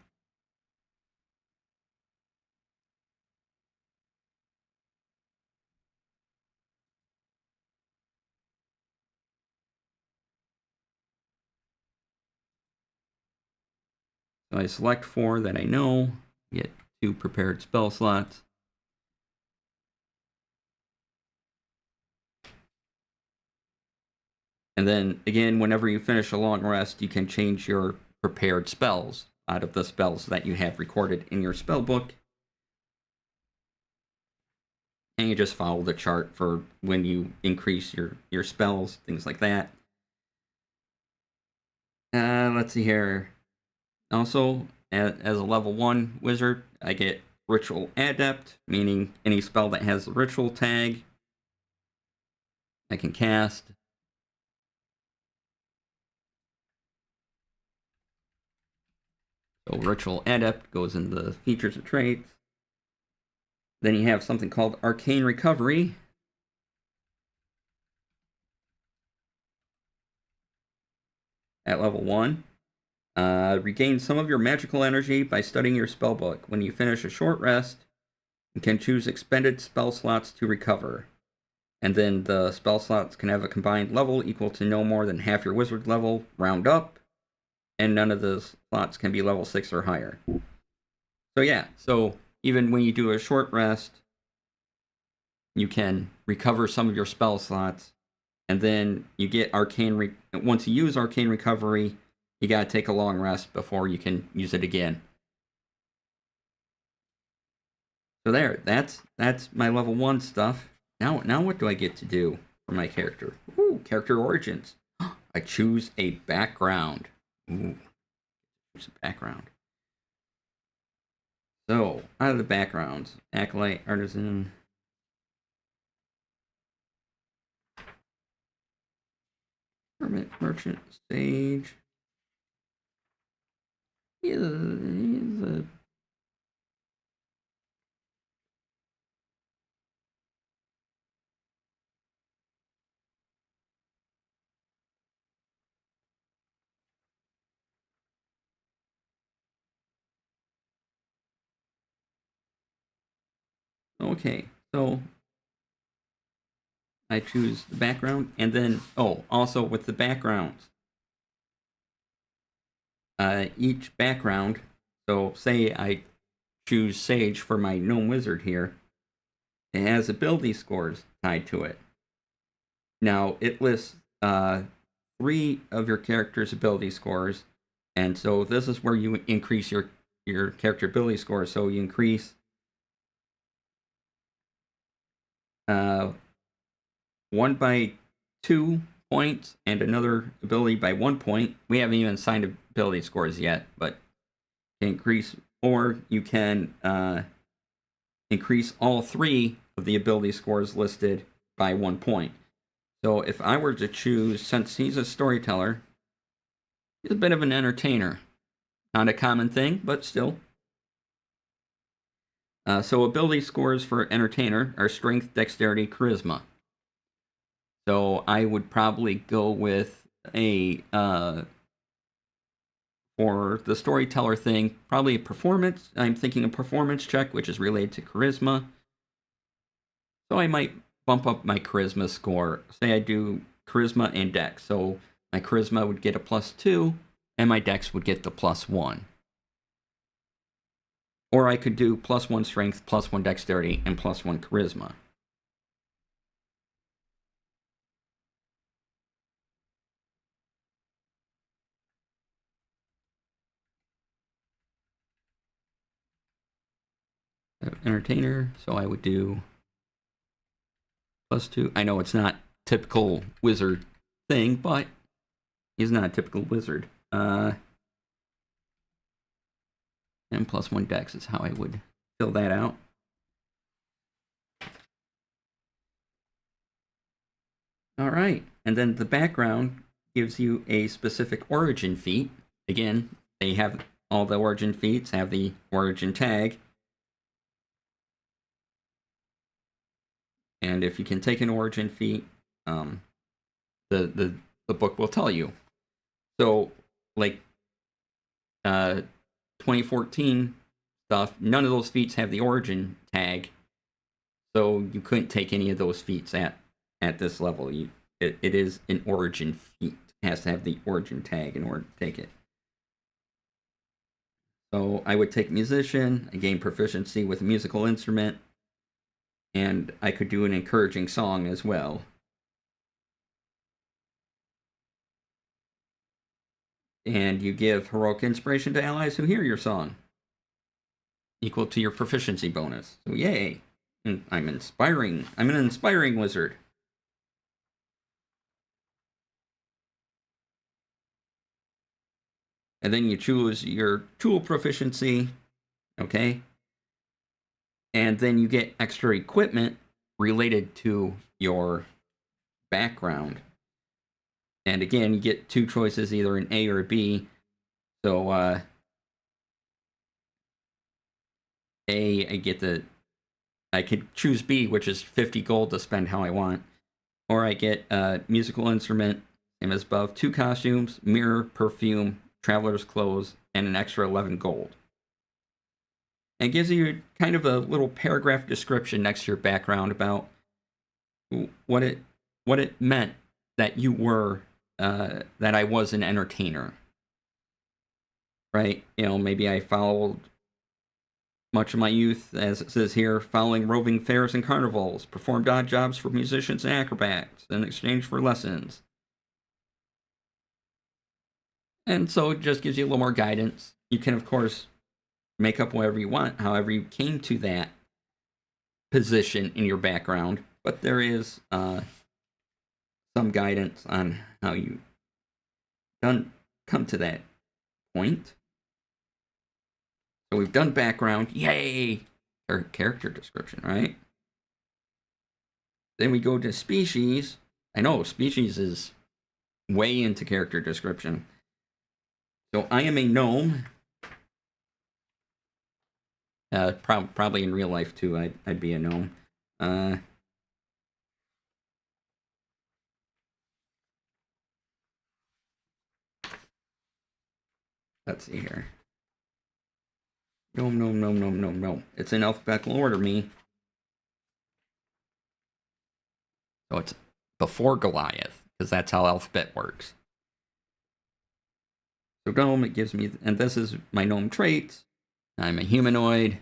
So I select 4 that I know, get 2 prepared spell slots. And then, again, whenever you finish a long rest, you can change your prepared spells out of the spells that you have recorded in your spell book. And you just follow the chart for when you increase your spells, things like that. Let's see here. Also, as a level 1 wizard, I get Ritual Adept, meaning any spell that has the ritual tag I can cast. So Ritual Adept goes in the features and traits. Then you have something called Arcane Recovery. At level 1. Regain some of your magical energy by studying your spellbook. When you finish a short rest, you can choose expended spell slots to recover. And then the spell slots can have a combined level equal to no more than half your wizard level, round up, and none of the slots can be level 6 or higher. So yeah, so even when you do a short rest, you can recover some of your spell slots, and then you get arcane. Once you use Arcane Recovery, you gotta take a long rest before you can use it again. So there, that's my level 1 stuff. Now what do I get to do for my character? Ooh, character origins. I choose a background. Ooh, choose a background. So, out of the backgrounds, Acolyte, Artisan. Hermit, Merchant, Sage. He's a Okay, so I choose the background, and then, oh, also with the backgrounds, each background, so say I choose Sage for my Gnome Wizard here, it has ability scores tied to it. Now, it lists 3 of your character's ability scores, and so this is where you increase your character ability score. So you increase 1 by 2 points and another ability by 1 point. We haven't even assigned ability scores yet, but increase, or you can increase all 3 of the ability scores listed by 1 point. So if I were to choose, since he's a storyteller, he's a bit of an entertainer. Not a common thing, but still. So ability scores for entertainer are strength, dexterity, charisma. So I would probably go with a for the storyteller thing, probably a performance. I'm thinking a performance check, which is related to charisma. So I might bump up my charisma score. Say I do charisma and dex. So my charisma would get a +2, and my dex would get the +1. Or I could do +1 strength, +1 dexterity, and +1 charisma. Entertainer, so I would do +2. I know it's not typical wizard thing, but he's not a typical wizard. And +1 dex is how I would fill that out. All right, and then the background gives you a specific origin feat. Again, they have all the origin feats have the origin tag. And if you can take an origin feat, the book will tell you. So, like 2014 stuff, none of those feats have the origin tag, so you couldn't take any of those feats at this level. It is an origin feat. It has to have the origin tag in order to take it. So I would take musician, I gain proficiency with a musical instrument, and I could do an encouraging song as well. And you give heroic inspiration to allies who hear your song, equal to your proficiency bonus. So yay! And I'm inspiring. I'm an inspiring wizard. And then you choose your tool proficiency, okay? And then you get extra equipment related to your background. And again, you get 2 choices, either an A or a B. So A, I could choose B, which is 50 gold to spend how I want. Or I get a musical instrument, same as above, 2 costumes, mirror, perfume, traveler's clothes, and an extra 11 gold. And it gives you kind of a little paragraph description next to your background about what it meant that you were that I was an entertainer, right? Maybe I followed much of my youth, as it says here, following roving fairs and carnivals, performed odd jobs for musicians and acrobats in exchange for lessons. And so it just gives you a little more guidance. You can, of course, make up whatever you want, however you came to that position in your background, but there is some guidance on how you come to that point. So we've done background, yay! Or character description, right? Then we go to species. I know species is way into character description. So I am a gnome. Probably in real life too, I'd be a gnome. Let's see here. Gnome. It's in alphabetical order, me. So it's before Goliath, because that's how alphabet works. So gnome, it gives me, and this is my gnome traits. I'm a humanoid.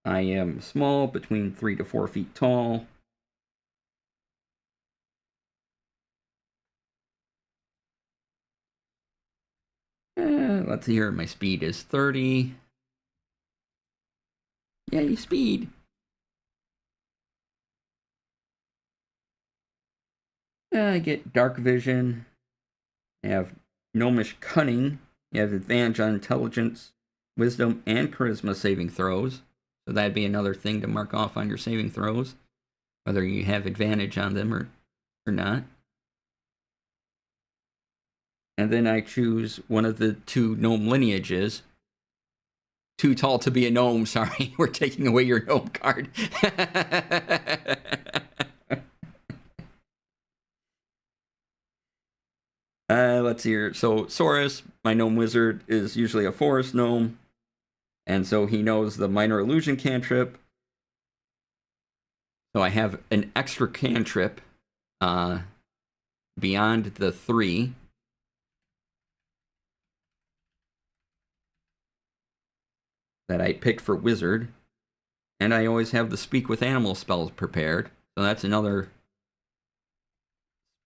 I am small, between 3 to 4 feet tall. Let's see here. My speed is 30. Yay, speed. I get dark vision. I have gnomish cunning. You have advantage on intelligence, wisdom, and charisma saving throws. So that'd be another thing to mark off on your saving throws, whether you have advantage on them or not. And then I choose one of the 2 gnome lineages. Too tall to be a gnome, sorry. We're taking away your gnome card. Let's see here. So Saurus, my gnome wizard, is usually a forest gnome. And so he knows the minor illusion cantrip. So I have an extra cantrip beyond the 3. That I picked for wizard. And I always have the speak with animal spells prepared. So that's another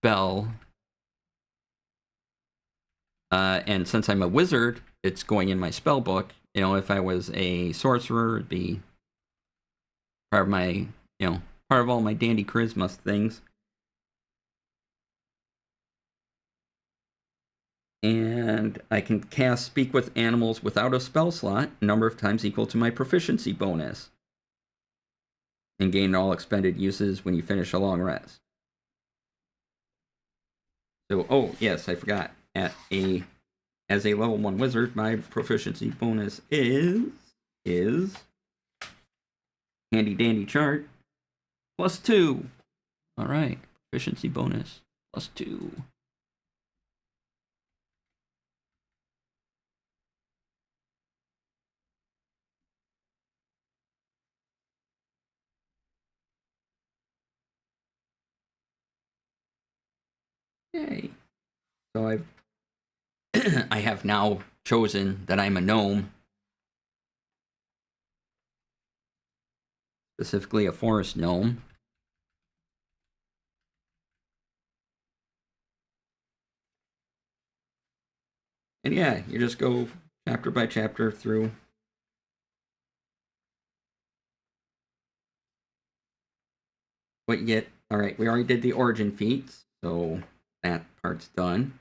spell. And since I'm a wizard, it's going in my spell book. You know, if I was a sorcerer, it'd be part of my, part of all my dandy charisma things. And I can cast Speak with Animals without a spell slot, a number of times equal to my proficiency bonus. And gain all expended uses when you finish a long rest. So, oh, yes, I forgot. As a level 1 wizard, my proficiency bonus is handy dandy chart +2. All right, proficiency bonus +2. Yay. So I have now chosen that I'm a gnome, specifically a forest gnome. And yeah, you just go chapter by chapter through. What you get. All right, we already did the origin feats, so that part's done.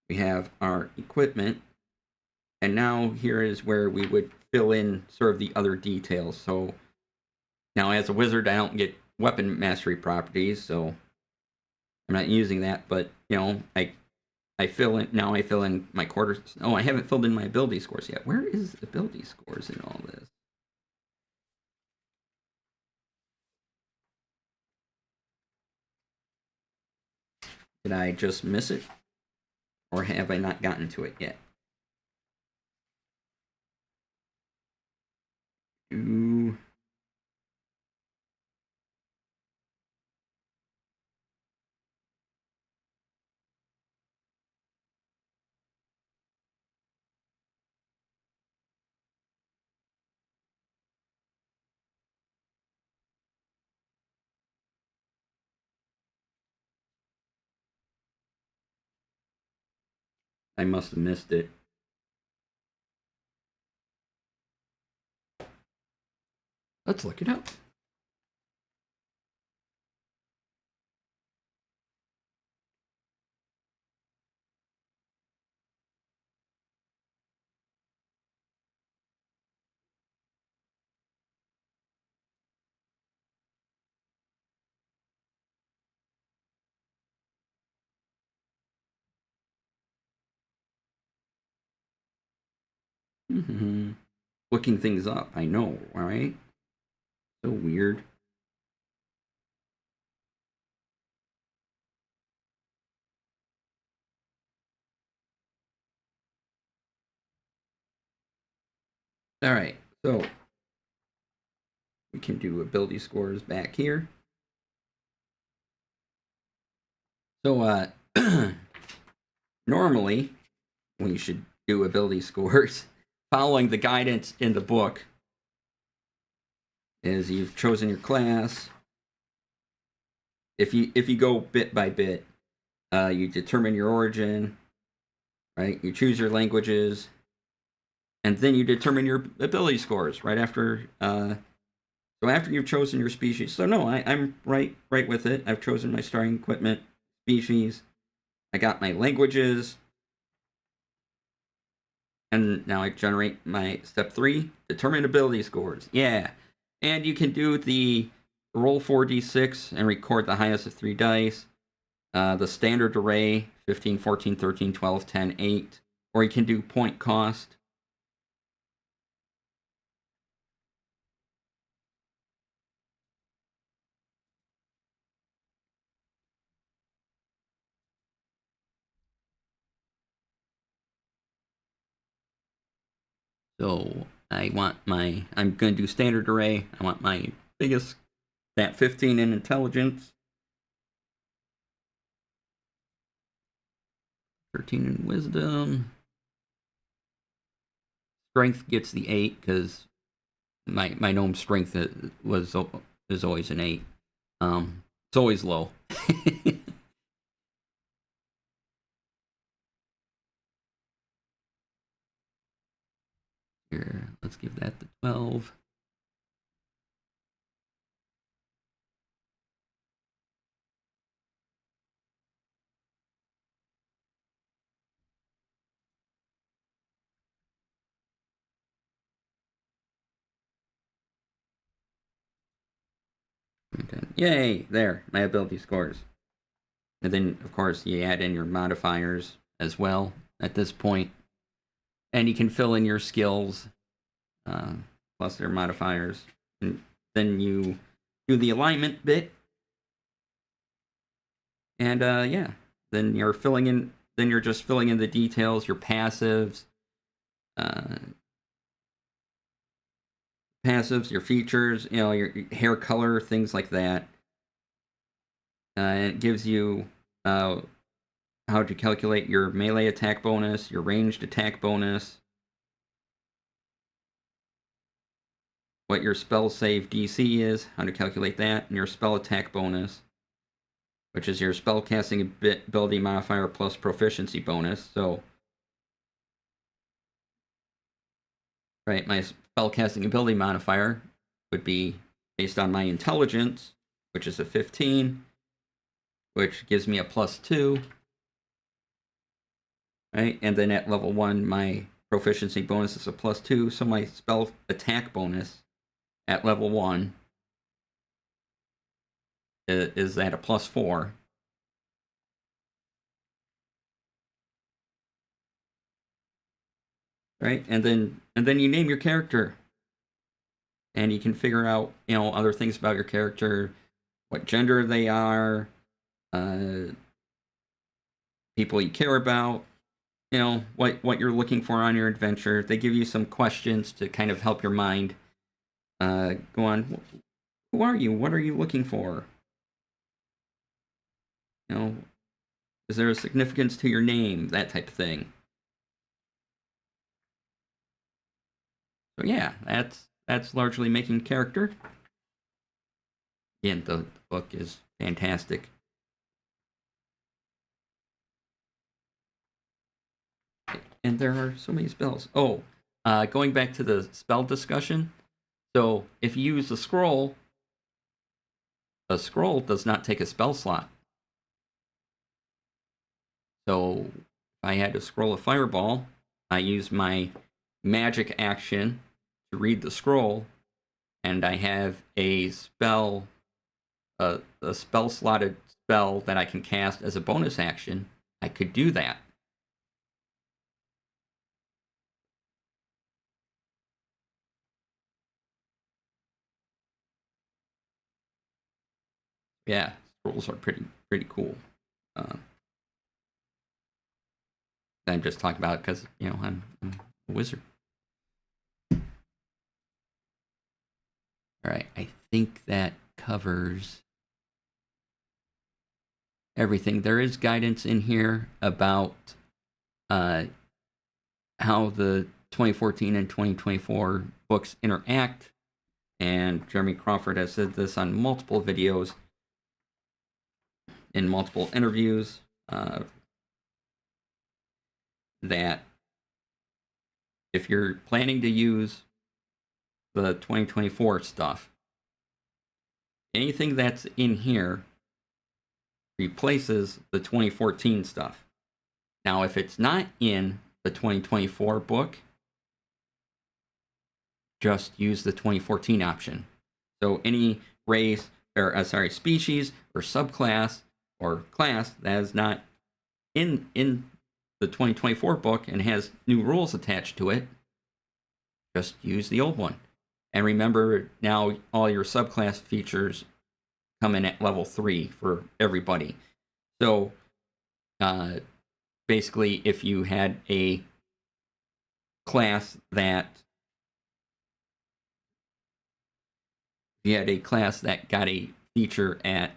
We have our equipment, and now here is where we would fill in sort of the other details. So now as a wizard, I don't get weapon mastery properties, so I'm not using that, but I fill in my quarters. Oh, I haven't filled in my ability scores yet. Where is ability scores in all this? Did I just miss it? Or have I not gotten to it yet? Ooh. I must have missed it. Let's look it up. Looking things up, I know, right? So weird. All right, so we can do ability scores back here. So normally we should do ability scores following the guidance in the book. Is you've chosen your class. If you go bit by bit, you determine your origin, right? You choose your languages, and then you determine your ability scores right after. So after you've chosen your species. So no, I'm right with it. I've chosen my starting equipment, species. I got my languages, and now I generate my step 3, determine ability scores. Yeah, and you can do the roll 4d6 and record the highest of 3 dice. The standard array, 15, 14, 13, 12, 10, 8. Or you can do point cost. So I'm going to do standard array. I want my biggest, that 15 in intelligence. 13 in wisdom. Strength gets the 8 because my gnome strength is always an 8. It's always low. Here, let's give that the 12. Yay! There, my ability scores. And then, of course, you add in your modifiers as well at this point. And you can fill in your skills plus their modifiers. And then you do the alignment bit. And yeah, then you're just filling in the details, your passives, your features, your hair color, things like that. It gives you how to calculate your melee attack bonus, your ranged attack bonus, what your spell save DC is, how to calculate that, and your spell attack bonus, which is your spell casting ability modifier plus proficiency bonus. So, right, my spell casting ability modifier would be based on my intelligence, which is a 15, which gives me a +2. Right, and then at level 1, my proficiency bonus is a +2, so my spell attack bonus at level 1 is at a +4. Right, and then you name your character, and you can figure out other things about your character, what gender they are, people you care about, what you're looking for on your adventure. They give you some questions to kind of help your mind go on. Who are you? What are you looking for? Is there a significance to your name? That type of thing. So yeah, that's largely making character. Again, the book is fantastic. And there are so many spells. Oh, going back to the spell discussion. So if you use a scroll does not take a spell slot. So if I had to scroll a fireball, I use my magic action to read the scroll, and I have a spell, a spell slotted spell that I can cast as a bonus action. I could do that. Yeah, scrolls are pretty cool. I'm just talking about it because I'm a wizard. All All right, I think that covers everything. There is guidance in here about how the 2014 and 2024 books interact, and Jeremy Crawford has said this on multiple videos, in multiple interviews, that if you're planning to use the 2024 stuff, anything that's in here replaces the 2014 stuff. Now, if it's not in the 2024 book, just use the 2014 option. So any race, or species or subclass or class that is not in the 2024 book and has new rules attached to it, just use the old one. And remember, now all your subclass features come in at level 3 for everybody. So basically, if you had a class that got a feature at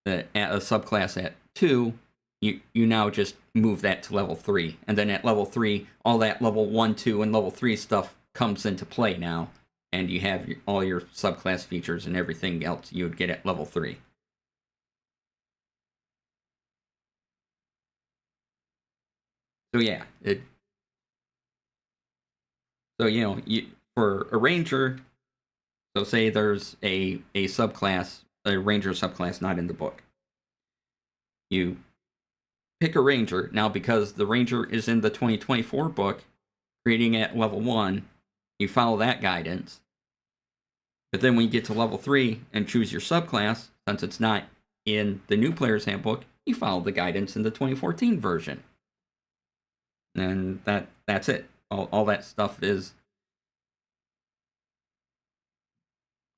a subclass at 2, you now just move that to level 3, and then at level 3, all that level 1, 2, and level 3 stuff comes into play now, and you have all your subclass features and everything else you would get at level 3. So yeah, for a ranger, so say there's a subclass, a ranger subclass not in the book. You pick a ranger. Now, because the ranger is in the 2024 book, creating at level 1, you follow that guidance. But then when you get to level 3 and choose your subclass, since it's not in the new player's handbook, you follow the guidance in the 2014 version. And that's it. All that stuff is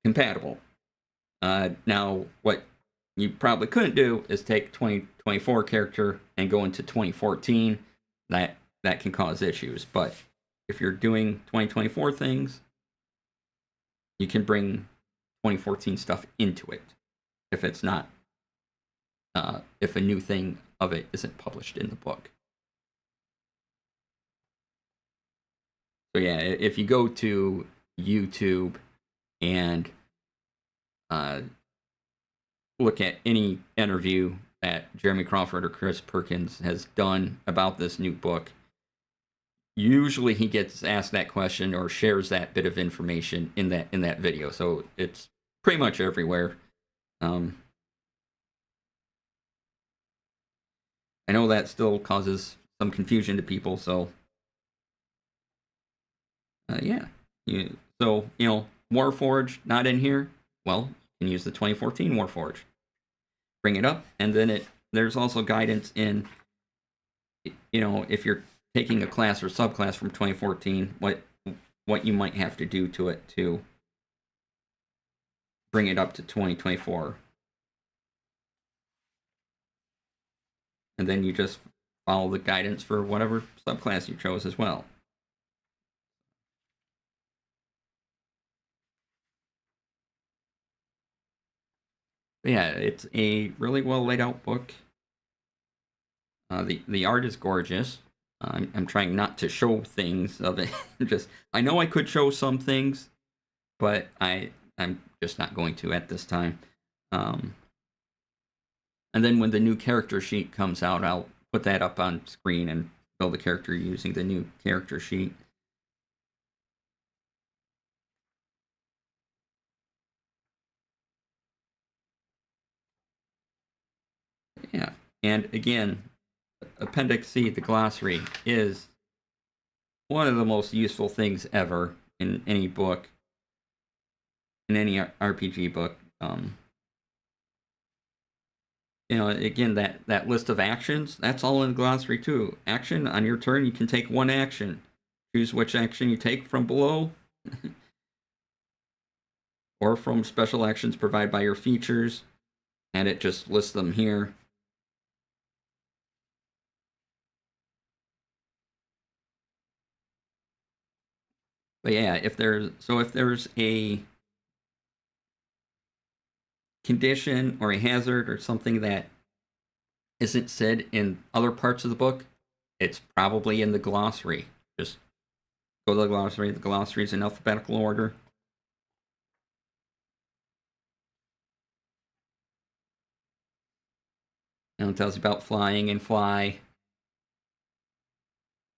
compatible. Now, what you probably couldn't do is take 2024 character and go into 2014. That can cause issues. But if you're doing 2024 things, you can bring 2014 stuff into it if it's not, if a new thing of it isn't published in the book. So yeah, if you go to YouTube and look at any interview that Jeremy Crawford or Chris Perkins has done about this new book, usually he gets asked that question or shares that bit of information in that video. So it's pretty much everywhere. I know that still causes some confusion to people, so yeah. Warforged not in here. Well, you can use the 2014 Warforged. Bring it up, and then there's also guidance in, if you're taking a class or subclass from 2014, what you might have to do to it to bring it up to 2024. And then you just follow the guidance for whatever subclass you chose as well. But yeah, it's a really well laid out book. The art is gorgeous. I'm trying not to show things of it. I know I could show some things, but I'm just not going to at this time. And then when the new character sheet comes out, I'll put that up on screen and build a character using the new character sheet. Yeah, and again, Appendix C, the glossary, is one of the most useful things ever in any book, in any RPG book. Again, that list of actions, that's all in the glossary too. Action, on your turn, you can take one action. Choose which action you take from below, or from special actions provided by your features, and it just lists them here. But yeah, if there's a condition or a hazard or something that isn't said in other parts of the book, it's probably in the glossary. Just go to the glossary. The glossary is in alphabetical order. And it tells you about flying and fly.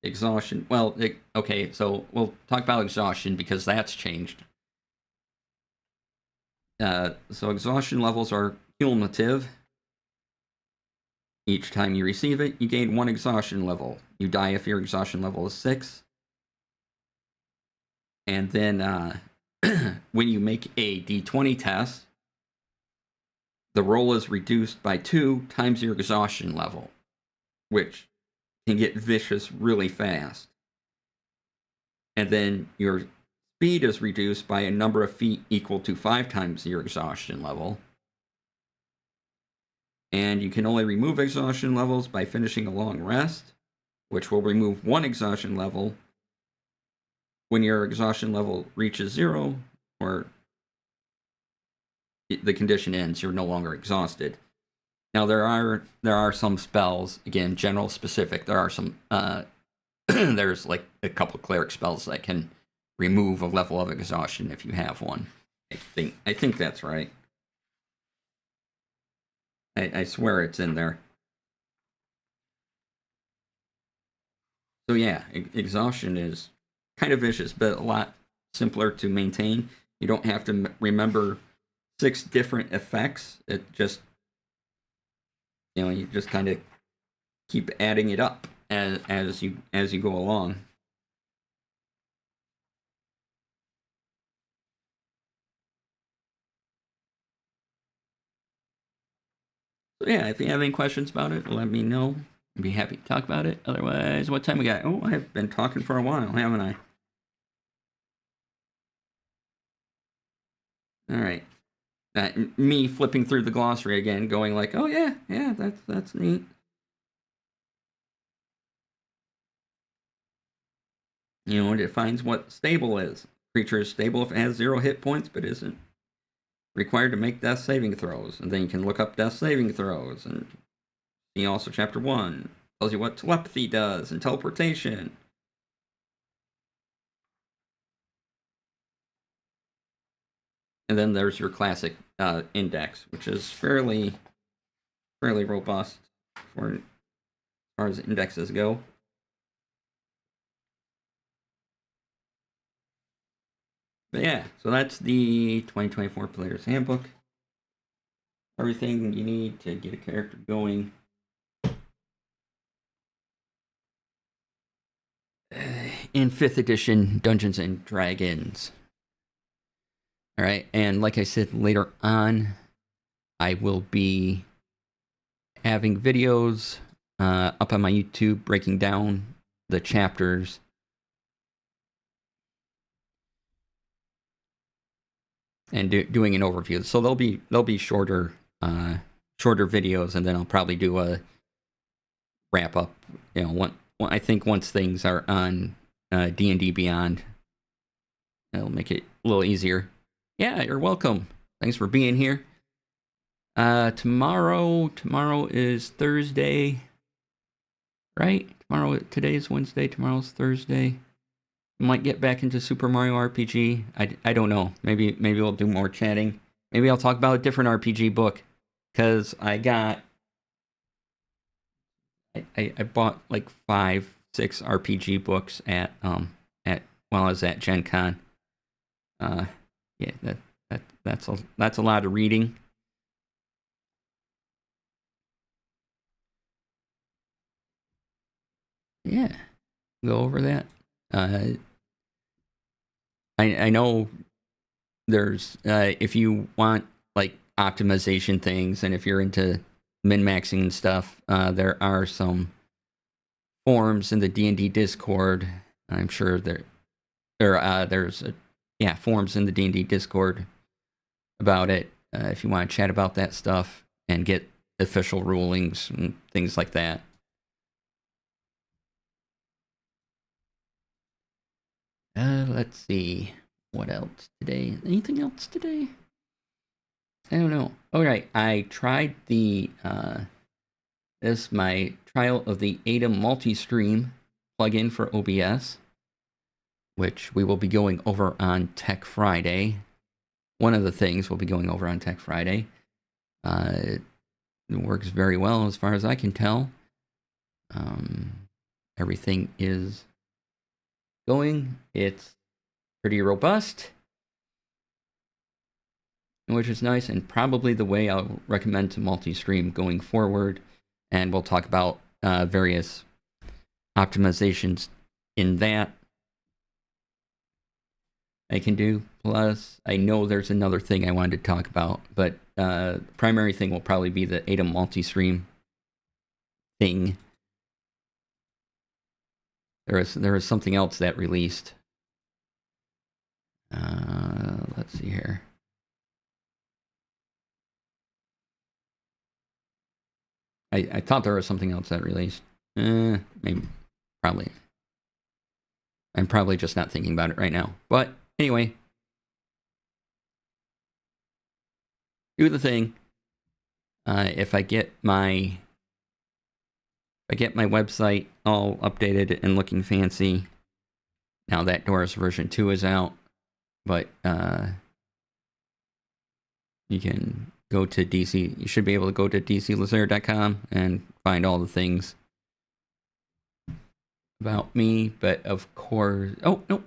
Exhaustion. Well, okay, so we'll talk about exhaustion because that's changed. So exhaustion levels are cumulative. Each time you receive it, you gain 1 exhaustion level. You die if your exhaustion level is 6. And then when you make a D20 test, the roll is reduced by 2 times your exhaustion level, which can get vicious really fast. And then your speed is reduced by a number of feet equal to 5 times your exhaustion level. And you can only remove exhaustion levels by finishing a long rest, which will remove 1 exhaustion level when your exhaustion level reaches 0, or the condition ends. You're no longer exhausted. Now there are some spells, again, general specific. There are some there's like a couple cleric spells that can remove a level of exhaustion if you have one. I think that's right. I swear it's in there. So yeah, exhaustion is kind of vicious, but a lot simpler to maintain. You don't have to remember 6 different effects. It just, you just kind of keep adding it up as you go along. So yeah, if you have any questions about it, let me know. I'd be happy to talk about it. Otherwise, what time we got? Oh, I've been talking for a while, haven't I? All right. Me flipping through the glossary again, going like, oh yeah, that's neat. It defines what stable is. Creature is stable if it has 0 hit points, but isn't required to make death saving throws. And then you can look up death saving throws. And see also chapter 1 tells you what telepathy does and teleportation. And then there's your classic index, which is fairly robust for as far as indexes go. But yeah, so that's the 2024 Player's Handbook. Everything you need to get a character going. In 5th edition Dungeons and Dragons. All right, and like I said, later on, I will be having videos up on my YouTube breaking down the chapters. And doing an overview. So they'll be shorter videos, and then I'll probably do a wrap up. I think once things are on D&D Beyond, it'll make it a little easier. Yeah, you're welcome. Thanks for being here. Tomorrow is Thursday, right? Today is Wednesday. Tomorrow's Thursday. Might get back into Super Mario RPG. I don't know. Maybe we'll do more chatting. Maybe I'll talk about a different RPG book, because I bought like 5-6 RPG books at while I was at Gen Con. Yeah, that's a lot of reading. Yeah, go over that. I know there's if you want like optimization things, and if you're into min-maxing and stuff, there are some forums in the D&D Discord. I'm sure there's forums in the D&D Discord about it. If you want to chat about that stuff and get official rulings and things like that. Let's see. What else today? Anything else today? I don't know. All right, I tried the this my trial of the Atom multi-stream plugin for OBS, which we will be going over on Tech Friday. One of the things we'll be going over on Tech Friday. It works very well as far as I can tell. Everything is going. It's pretty robust, which is nice, and probably the way I'll recommend to multi-stream going forward. And we'll talk about various optimizations in that I can do. Plus, I know there's another thing I wanted to talk about, but the primary thing will probably be the Atom multi-stream thing. There is something else that released. Let's see here. I thought there was something else that released. Maybe, probably. I'm probably just not thinking about it right now. But anyway, do the thing. If I get my website all updated and looking fancy, now that Doris version 2 is out, but you can go to DC. You should be able to go to dclasair.com and find all the things about me. But of course, oh no,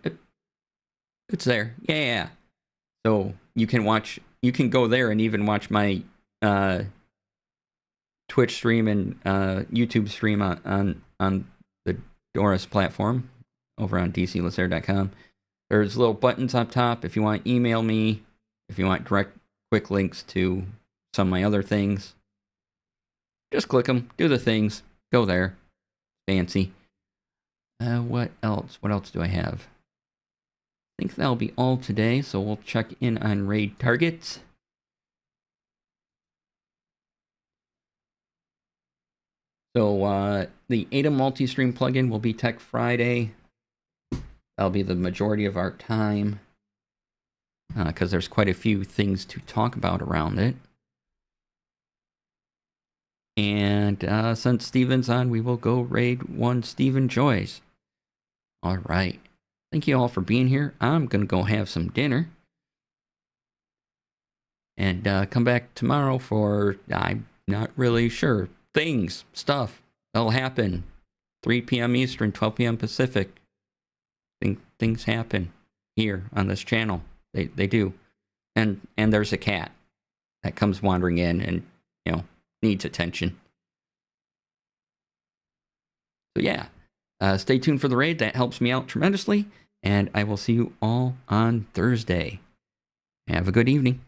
it's there. Yeah. So you can watch. You can go there and even watch my Twitch stream and YouTube stream on the Doris platform over on dclasair.com. There's little buttons up top if you want to email me, if you want direct quick links to some of my other things. Just click them, do the things, go there. Fancy. What else? What else do I have? I think that'll be all today, so we'll check in on raid targets. So the Atom multi-stream plugin will be Tech Friday. That'll be the majority of our time, because there's quite a few things to talk about around it. And since Steven's on, we will go raid one Steven Joyce. All right. Thank you all for being here. I'm going to go have some dinner. And come back tomorrow for, I'm not really sure, stuff. That'll happen. 3 p.m. Eastern, 12 p.m. Pacific. Things happen here on this channel. They do. And there's a cat that comes wandering in and, needs attention. So yeah, stay tuned for the raid. That helps me out tremendously. And I will see you all on Thursday. Have a good evening.